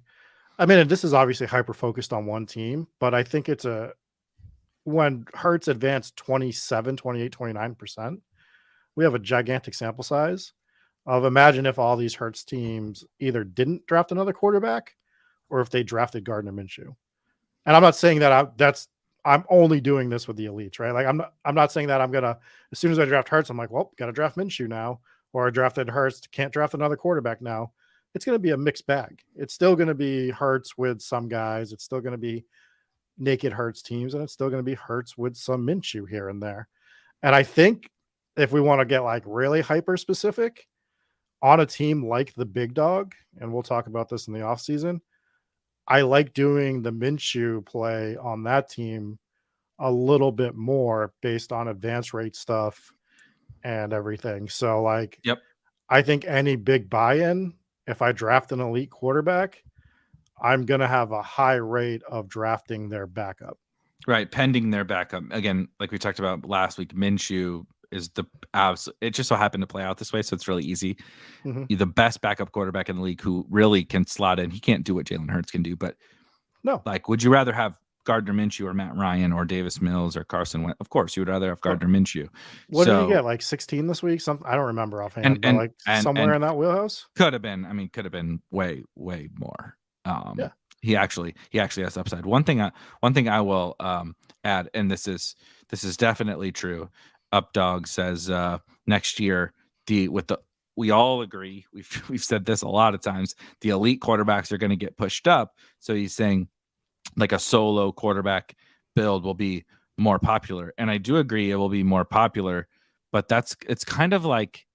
B: I mean, and this is obviously hyper focused on one team, but I think when Hurts advanced 27, 28, 29%, we have a gigantic sample size of imagine if all these Hurts teams either didn't draft another quarterback or if they drafted Gardner Minshew. And I'm not saying that I'm only doing this with the elites, right? Like I'm not saying that I'm gonna, as soon as I draft Hurts, I'm like, well, gotta draft Minshew now, or I drafted Hurts, can't draft another quarterback now. It's gonna be a mixed bag. It's still gonna be Hurts with some guys. It's still gonna be naked Hurts teams, and it's still gonna be Hurts with some Minshew here and there. And I think if we want to get like really hyper specific on a team like the big dog, and we'll talk about this in the offseason, I like doing the Minshew play on that team a little bit more based on advance rate stuff and everything. So like,
A: Yep.
B: I think any big buy-in, if I draft an elite quarterback, I'm going to have a high rate of drafting their backup.
A: Right. Pending their backup. Again, like we talked about last week, Minshew is it just so happened to play out this way. So it's really easy.
B: Mm-hmm.
A: The best backup quarterback in the league who really can slot in. He can't do what Jalen Hurts can do, but
B: no,
A: like, would you rather have Gardner Minshew or Matt Ryan or Davis Mills or Carson Wentz? Of course, you would rather have Gardner Minshew.
B: What did he get? Like 16 this week? Something I don't remember offhand, but like somewhere in that wheelhouse.
A: Could have been way, way more.
B: Yeah.
A: He actually has upside. One thing I will add, and this is definitely true. Updog says next year we all agree, we've said this a lot of times, the elite quarterbacks are going to get pushed up. So he's saying like a solo quarterback build will be more popular. And I do agree it will be more popular, but it's kind of like,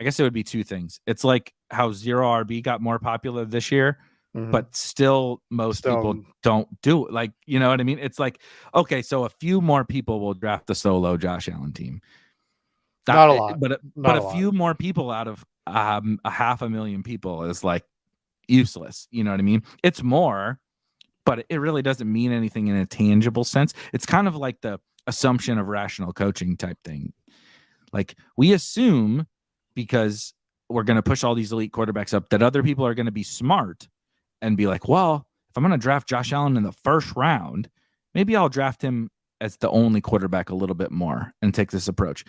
A: I guess it would be two things. It's like how zero RB got more popular this year, but still most people don't do it. Like, you know what I mean? It's like, okay, so a few more people will draft the solo Josh Allen team.
B: Not a lot,
A: but a few more people out of a 500,000 people is like useless. You know what I mean? It's more, but it really doesn't mean anything in a tangible sense. It's kind of like the assumption of rational coaching type thing. Like, we assume because we're going to push all these elite quarterbacks up that other people are going to be smart and be like, well, if I'm going to draft Josh Allen in the first round, maybe I'll draft him as the only quarterback a little bit more and take this approach.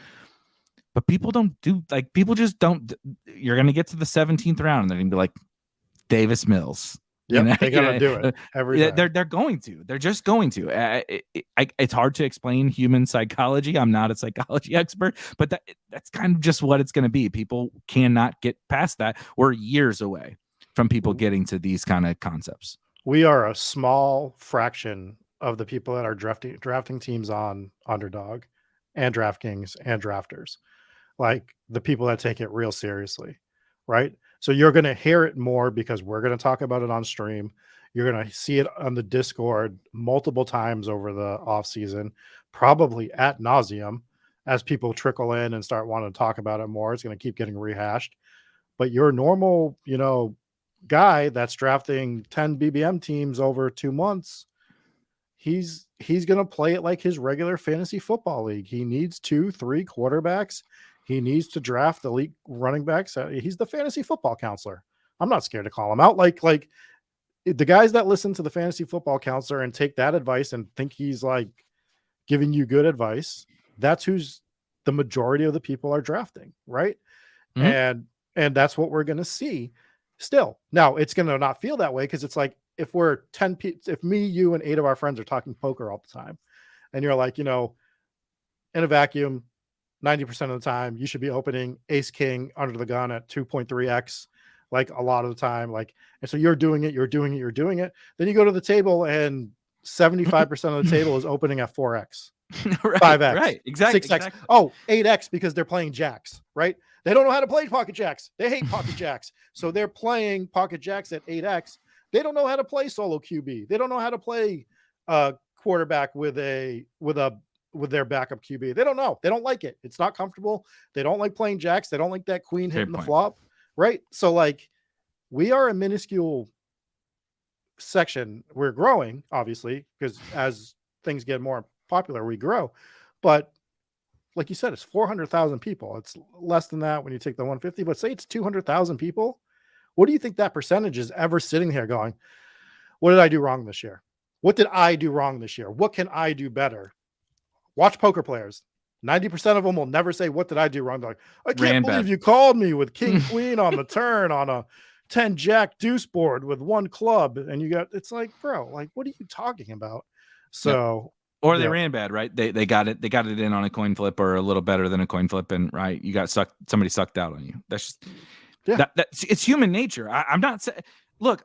A: But people don't do, like, people just don't. You're going to get to the 17th round and they're going to be like, Davis Mills.
B: Yeah, they're going to do it every time.
A: They're going to. They're just going to. It's hard to explain human psychology. I'm not a psychology expert, but that's kind of just what it's going to be. People cannot get past that. We're years away from people getting to these kind of concepts.
B: We are a small fraction of the people that are drafting teams on Underdog and DraftKings and drafters, like the people that take it real seriously, right? So you're going to hear it more because we're going to talk about it on stream. You're going to see it on the Discord multiple times over the off season, probably ad nauseum, as people trickle in and start wanting to talk about it more. It's going to keep getting rehashed. But your normal, guy that's drafting 10 BBM teams over 2 months, he's going to play it like his regular fantasy football league. He needs 2-3 quarterbacks. He needs to draft elite running backs. He's the fantasy football counselor. I'm not scared to call him out. Like the guys that listen to the fantasy football counselor and take that advice and think he's like giving you good advice, that's who's the majority of the people are drafting, right? Mm-hmm. And that's what we're going to see still. Now, it's going to not feel that way because it's like if we're 10 people, if me, you, and 8 of our friends are talking poker all the time, and you're like, in a vacuum, 90% of the time, you should be opening ace king under the gun at 2.3x, like a lot of the time. Like, and so you're doing it. Then you go to the table and 75% of the table is opening at 4x,
A: right,
B: 5x,
A: right, exactly,
B: 6x.
A: Exactly.
B: Oh, 8x because they're playing jacks, right? They don't know how to play pocket jacks. They hate pocket jacks. So they're playing pocket jacks at 8x. They don't know how to play solo QB. They don't know how to play quarterback with their backup QB. They don't know. They don't like it. It's not comfortable. They don't like playing jacks. They don't like that queen hitting the flop, right? So like, we are a minuscule section. We're growing, obviously, because as things get more popular, we grow. But like you said, it's 400,000 people. It's less than that when you take the 150, but say it's 200,000 people. What do you think that percentage is ever sitting here going, what did I do wrong this year? What did I do wrong this year? What can I do better? Watch poker players. 90% of them will never say, what did I do wrong? They're like, I can't believe you called me with king queen on the turn on a 10 jack deuce board with one club, and you got, it's like, bro, like, what are you talking about? So
A: or they ran bad, right? They got it in on a coin flip, or a little better than a coin flip, and right, you got somebody sucked out on you. That's just it's human nature. I'm not saying, look,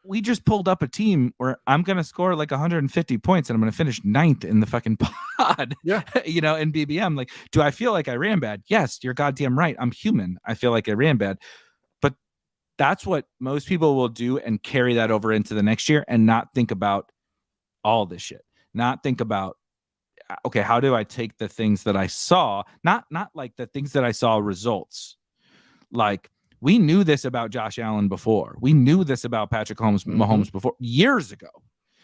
A: we just pulled up a team where I'm going to score like 150 points and I'm going to finish 9th in the fucking pod.
B: Yeah.
A: You know, in BBM. Like, do I feel like I ran bad? Yes, you're goddamn right. I'm human. I feel like I ran bad. But that's what most people will do, and carry that over into the next year and not think about all this shit. Not think about, okay, how do I take the things that I saw? Not like the things that I saw results. Like, we knew this about Josh Allen before. We knew this about Patrick Mahomes before, years ago.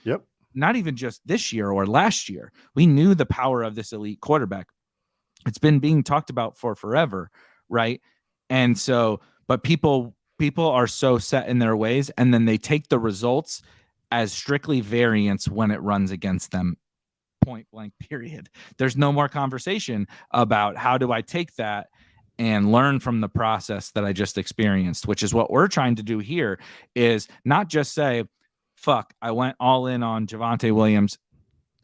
B: Yep.
A: Not even just this year or last year. We knew the power of this elite quarterback. It's been being talked about for forever, right? And so, but people are so set in their ways, and then they take the results as strictly variance when it runs against them. Point blank, period. There's no more conversation about how do I take that and learn from the process that I just experienced, which is what we're trying to do here, is not just say, fuck, I went all in on Javonte Williams,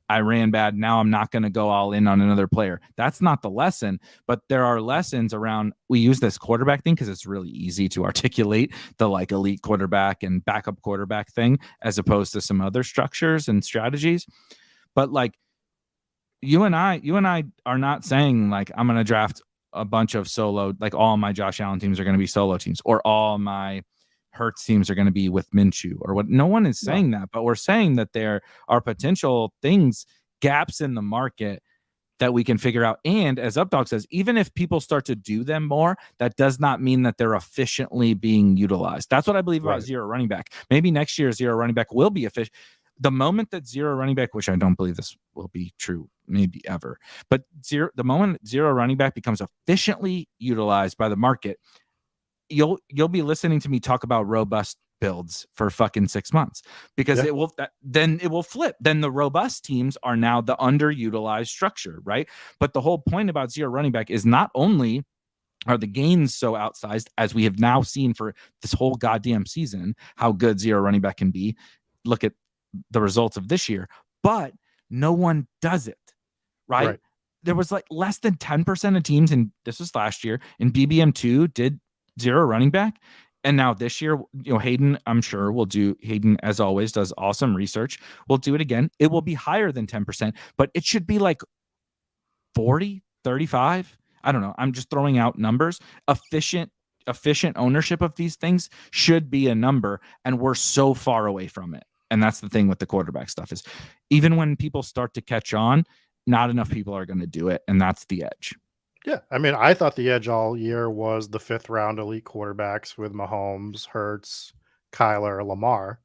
A: I ran bad, now I'm not going to go all in on another player. That's not the lesson, but there are lessons around, we use this quarterback thing because it's really easy to articulate the like elite quarterback and backup quarterback thing, as opposed to some other structures and strategies. But like, you and I are not saying like, I'm going to draft a bunch of solo, like all my Josh Allen teams are going to be solo teams, or all my Hurts teams are going to be with Minshew, or what. No one is saying that, but we're saying that there are potential things, gaps in the market that we can figure out. And as Updog says, even if people start to do them more, that does not mean that they're efficiently being utilized. That's what I believe about zero running back. Maybe next year zero running back will be efficient. The moment that zero running back, which I don't believe this will be true, maybe ever, but the moment zero running back becomes efficiently utilized by the market, you'll be listening to me talk about robust builds for fucking 6 months, because then it will flip. Then the robust teams are now the underutilized structure, right? But the whole point about zero running back is not only are the gains so outsized, as we have now seen for this whole goddamn season, how good zero running back can be. Look at the results of this year, but no one does it, right? There was like less than 10% of teams, and this was last year in BBM2, did zero running back. And now this year, you know, Hayden, I'm sure Hayden, as always, does awesome research. We'll do it again. It will be higher than 10%, but it should be like 40, 35. I don't know. I'm just throwing out numbers. Efficient ownership of these things should be a number, and we're so far away from it. And that's the thing with the quarterback stuff, is even when people start to catch on, not enough people are going to do it. And that's the edge.
B: Yeah. I mean, I thought the edge all year was the 5th round elite quarterbacks with Mahomes, Hurts, Kyler, Lamar.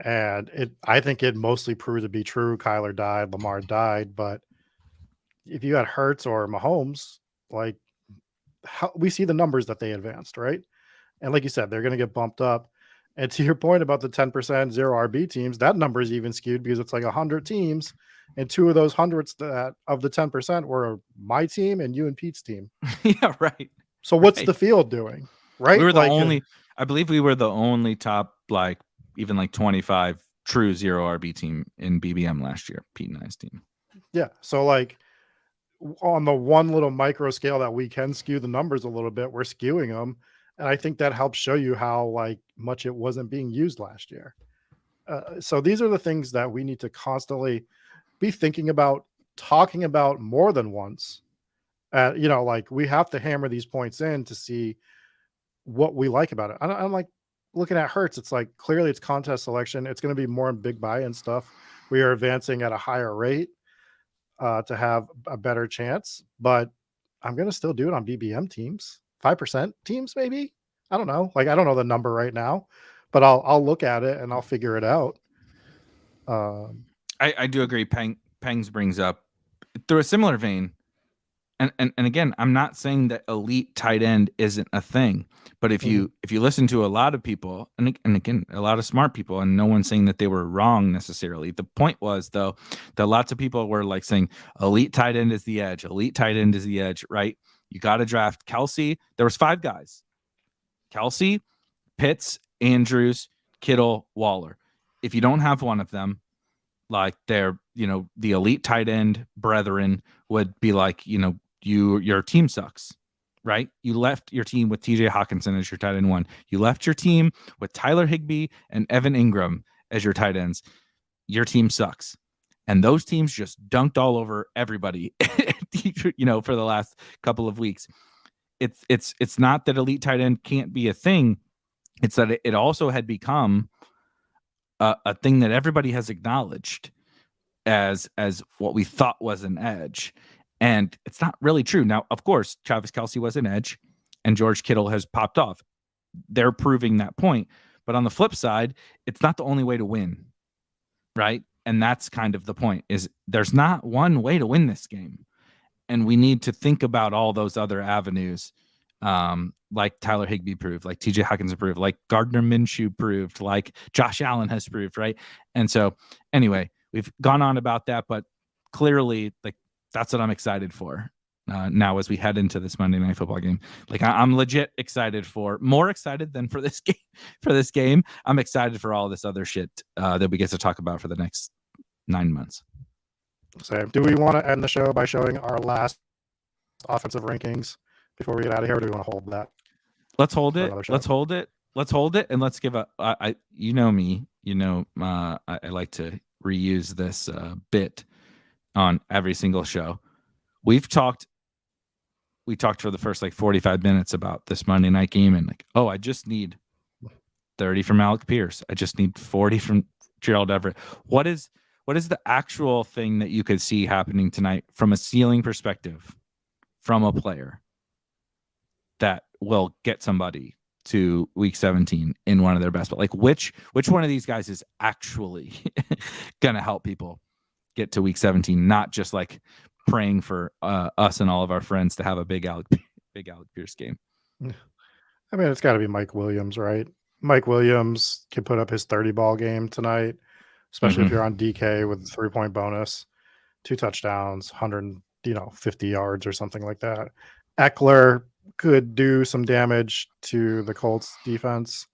B: And I think it mostly proved to be true. Kyler died, Lamar died. But if you had Hurts or Mahomes, like, we see the numbers that they advanced, right? And like you said, they're going to get bumped up. And to your point about the 10% zero RB teams, that number is even skewed because it's like 100 teams, and 2 of those hundreds that of the 10% were my team and you and Pete's team.
A: Yeah, right.
B: So what's the field doing? Right?
A: We were I believe we were the only top, like, even like 25 true zero RB team in BBM last year, Pete and I's team.
B: Yeah. So like, on the one little micro scale that we can skew the numbers a little bit, we're skewing them. And I think that helps show you how like much it wasn't being used last year. So these are the things that we need to constantly be thinking about, talking about more than once. You know, like, we have to hammer these points in to see what we like about it. I'm like, looking at Hurts, it's like, clearly it's contest selection. It's going to be more in big buy-in stuff. We are advancing at a higher rate to have a better chance, but I'm going to still do it on BBM teams. 5% teams, maybe. I don't know. Like, I don't know the number right now, but I'll look at it and I'll figure it out.
A: I do agree. Pangs brings up, through a similar vein, and again, I'm not saying that elite tight end isn't a thing, but if you listen to a lot of people, and again, a lot of smart people, and no one's saying that they were wrong necessarily. The point was, though, that lots of people were like saying elite tight end is the edge. Elite tight end is the edge, right? You got to draft Kelsey. There was 5 guys: Kelsey, Pitts, Andrews, Kittle, Waller. If you don't have one of them, like they're, the elite tight end brethren would be like, your team sucks, right? You left your team with TJ Hawkinson as your tight end 1. You left your team with Tyler Higbee and Evan Ingram as your tight ends. Your team sucks. And those teams just dunked all over everybody, for the last couple of weeks. It's not that elite tight end can't be a thing. It's that it also had become a thing that everybody has acknowledged as what we thought was an edge. And it's not really true. Now, of course, Travis Kelce was an edge and George Kittle has popped off. They're proving that point. But on the flip side, it's not the only way to win, right? And that's kind of the point, is there's not one way to win this game. And we need to think about all those other avenues, like Tyler Higbee proved, like TJ Hawkins proved, like Gardner Minshew proved, like Josh Allen has proved, right? And so anyway, we've gone on about that, but clearly, like, that's what I'm excited for now as we head into this Monday Night Football game. Like, I'm legit excited more excited than for this game. For this game, I'm excited for all this other shit that we get to talk about for the next 9 months.
B: So, do we want to end the show by showing our last offensive rankings before we get out of here, or do we want to hold that?
A: Let's hold it. Let's hold it. Let's hold it, and let's give I me. I like to reuse this bit on every single show. We talked for the first 45 minutes about this Monday night game, and I just need 30 from Alec Pierce. I just need 40 from Gerald Everett. What is the actual thing that you could see happening tonight from a ceiling perspective from a player that will get somebody to week 17 in one of their best? But which one of these guys is actually gonna help people get to week 17, not just praying for us and all of our friends to have a big Alec Pierce game?
B: I mean, it's got to be Mike Williams, right? Mike Williams can put up his 30-ball game tonight, especially if you're on DK with a 3-point bonus, 2 touchdowns, 150 yards or something like that. Eckler could do some damage to the Colts defense.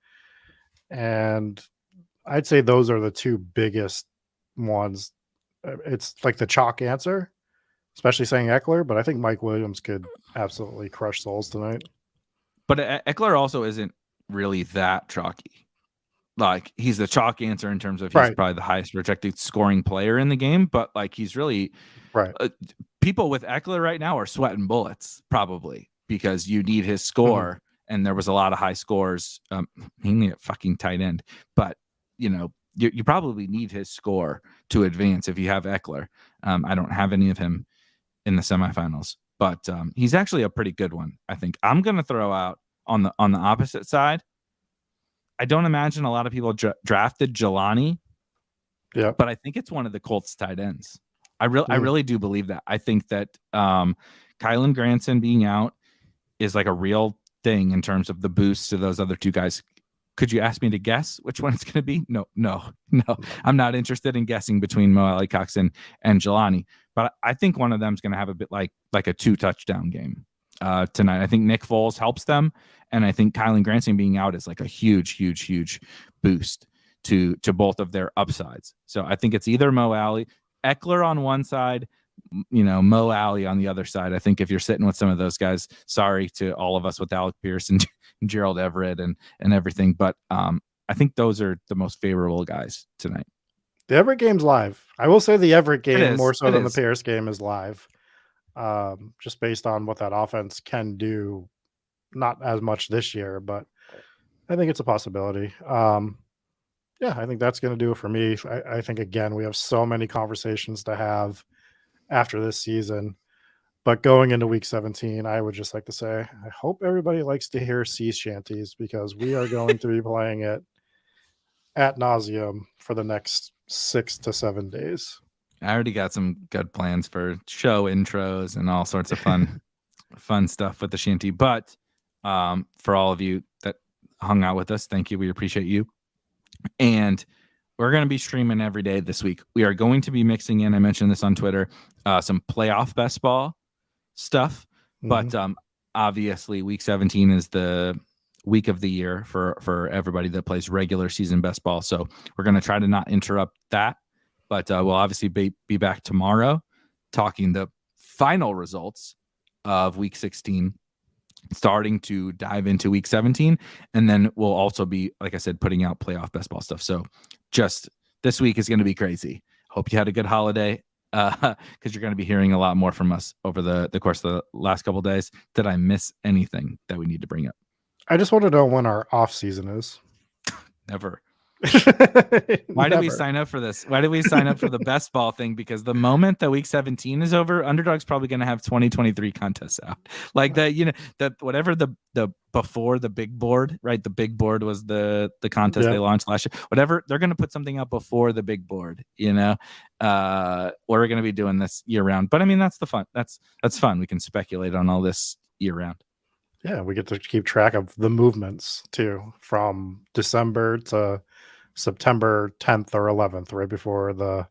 B: And I'd say those are the 2 biggest ones. It's like the chalk answer, especially saying Eckler, but I think Mike Williams could absolutely crush souls tonight.
A: But Eckler also isn't really that chalky. He's the chalk answer in terms of he's probably the highest projected scoring player in the game, but he's really
B: right.
A: People with Eckler right now are sweating bullets probably because you need his score, and there was a lot of high scores, mainly at fucking tight end. But you probably need his score to advance if you have Eckler. I don't have any of him in the semifinals, but he's actually a pretty good one. I think I'm going to throw out on the opposite side. I don't imagine a lot of people drafted Jelani, but I think it's one of the Colts tight ends. I really do believe that. I think that Kylan Granson being out is a real thing in terms of the boost to those other 2 guys. Could you ask me to guess which one it's going to be? No. I'm not interested in guessing between Mo Alley-Cox and Jelani, but I think one of them is going to have a bit like a 2-touchdown game tonight. I think Nick Foles helps them, and I think Kylan Granson being out is a huge boost to both of their upsides. So I think it's either Mo Alley, Eckler on one side, Mo Alley on the other side. I think if you're sitting with some of those guys, sorry to all of us with Alec Pierce and Gerald Everett and everything, but I think those are the most favorable guys tonight.
B: The Everett game's live. I will say the Everett game more so than the Pierce game is live, just based on what that offense can do. Not as much this year, but I think it's a possibility. I think that's going to do it for me. I think, again, we have so many conversations to have after this season. But going into week 17, I would just like to say, I hope everybody likes to hear sea shanties, because we are going to be playing it ad nauseum for the next 6 to 7 days.
A: I already got some good plans for show intros and all sorts of fun stuff with the shanty. But for all of you that hung out with us, thank you. We appreciate you. And we're going to be streaming every day this week. We are going to be mixing in, I mentioned this on Twitter, some playoff best ball stuff. But obviously week 17 is the week of the year for everybody that plays regular season best ball. So we're going to try to not interrupt that, but we'll obviously be back tomorrow talking the final results of week 16, starting to dive into week 17. And then we'll also be, like I said, putting out playoff best ball stuff. So just this week is going to be crazy. Hope you had a good holiday, because you're going to be hearing a lot more from us over the course of the last couple of days. Did I miss anything that we need to bring up?
B: I just want to know when our off season is.
A: Never. Why did we sign up for this? Why did we sign up for the best ball thing? Because the moment that week 17 is over, Underdog's probably going to have 2023 contests out. Like that, that whatever the before the big board, right? The big board was the contest they launched last year. Whatever, they're going to put something out before the big board, we're going to be doing this year round. But I mean, that's the fun. That's fun. We can speculate on all this year round.
B: Yeah, we get to keep track of the movements too, from December to September 10th or 11th, right before the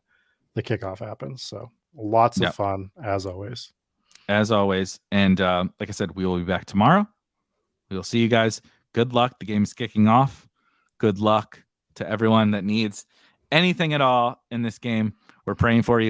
B: kickoff happens. So lots of fun as always.
A: And like I said, we will be back tomorrow. We will see you guys. Good luck. The game's kicking off. Good luck to everyone that needs anything at all in this game. We're praying for you.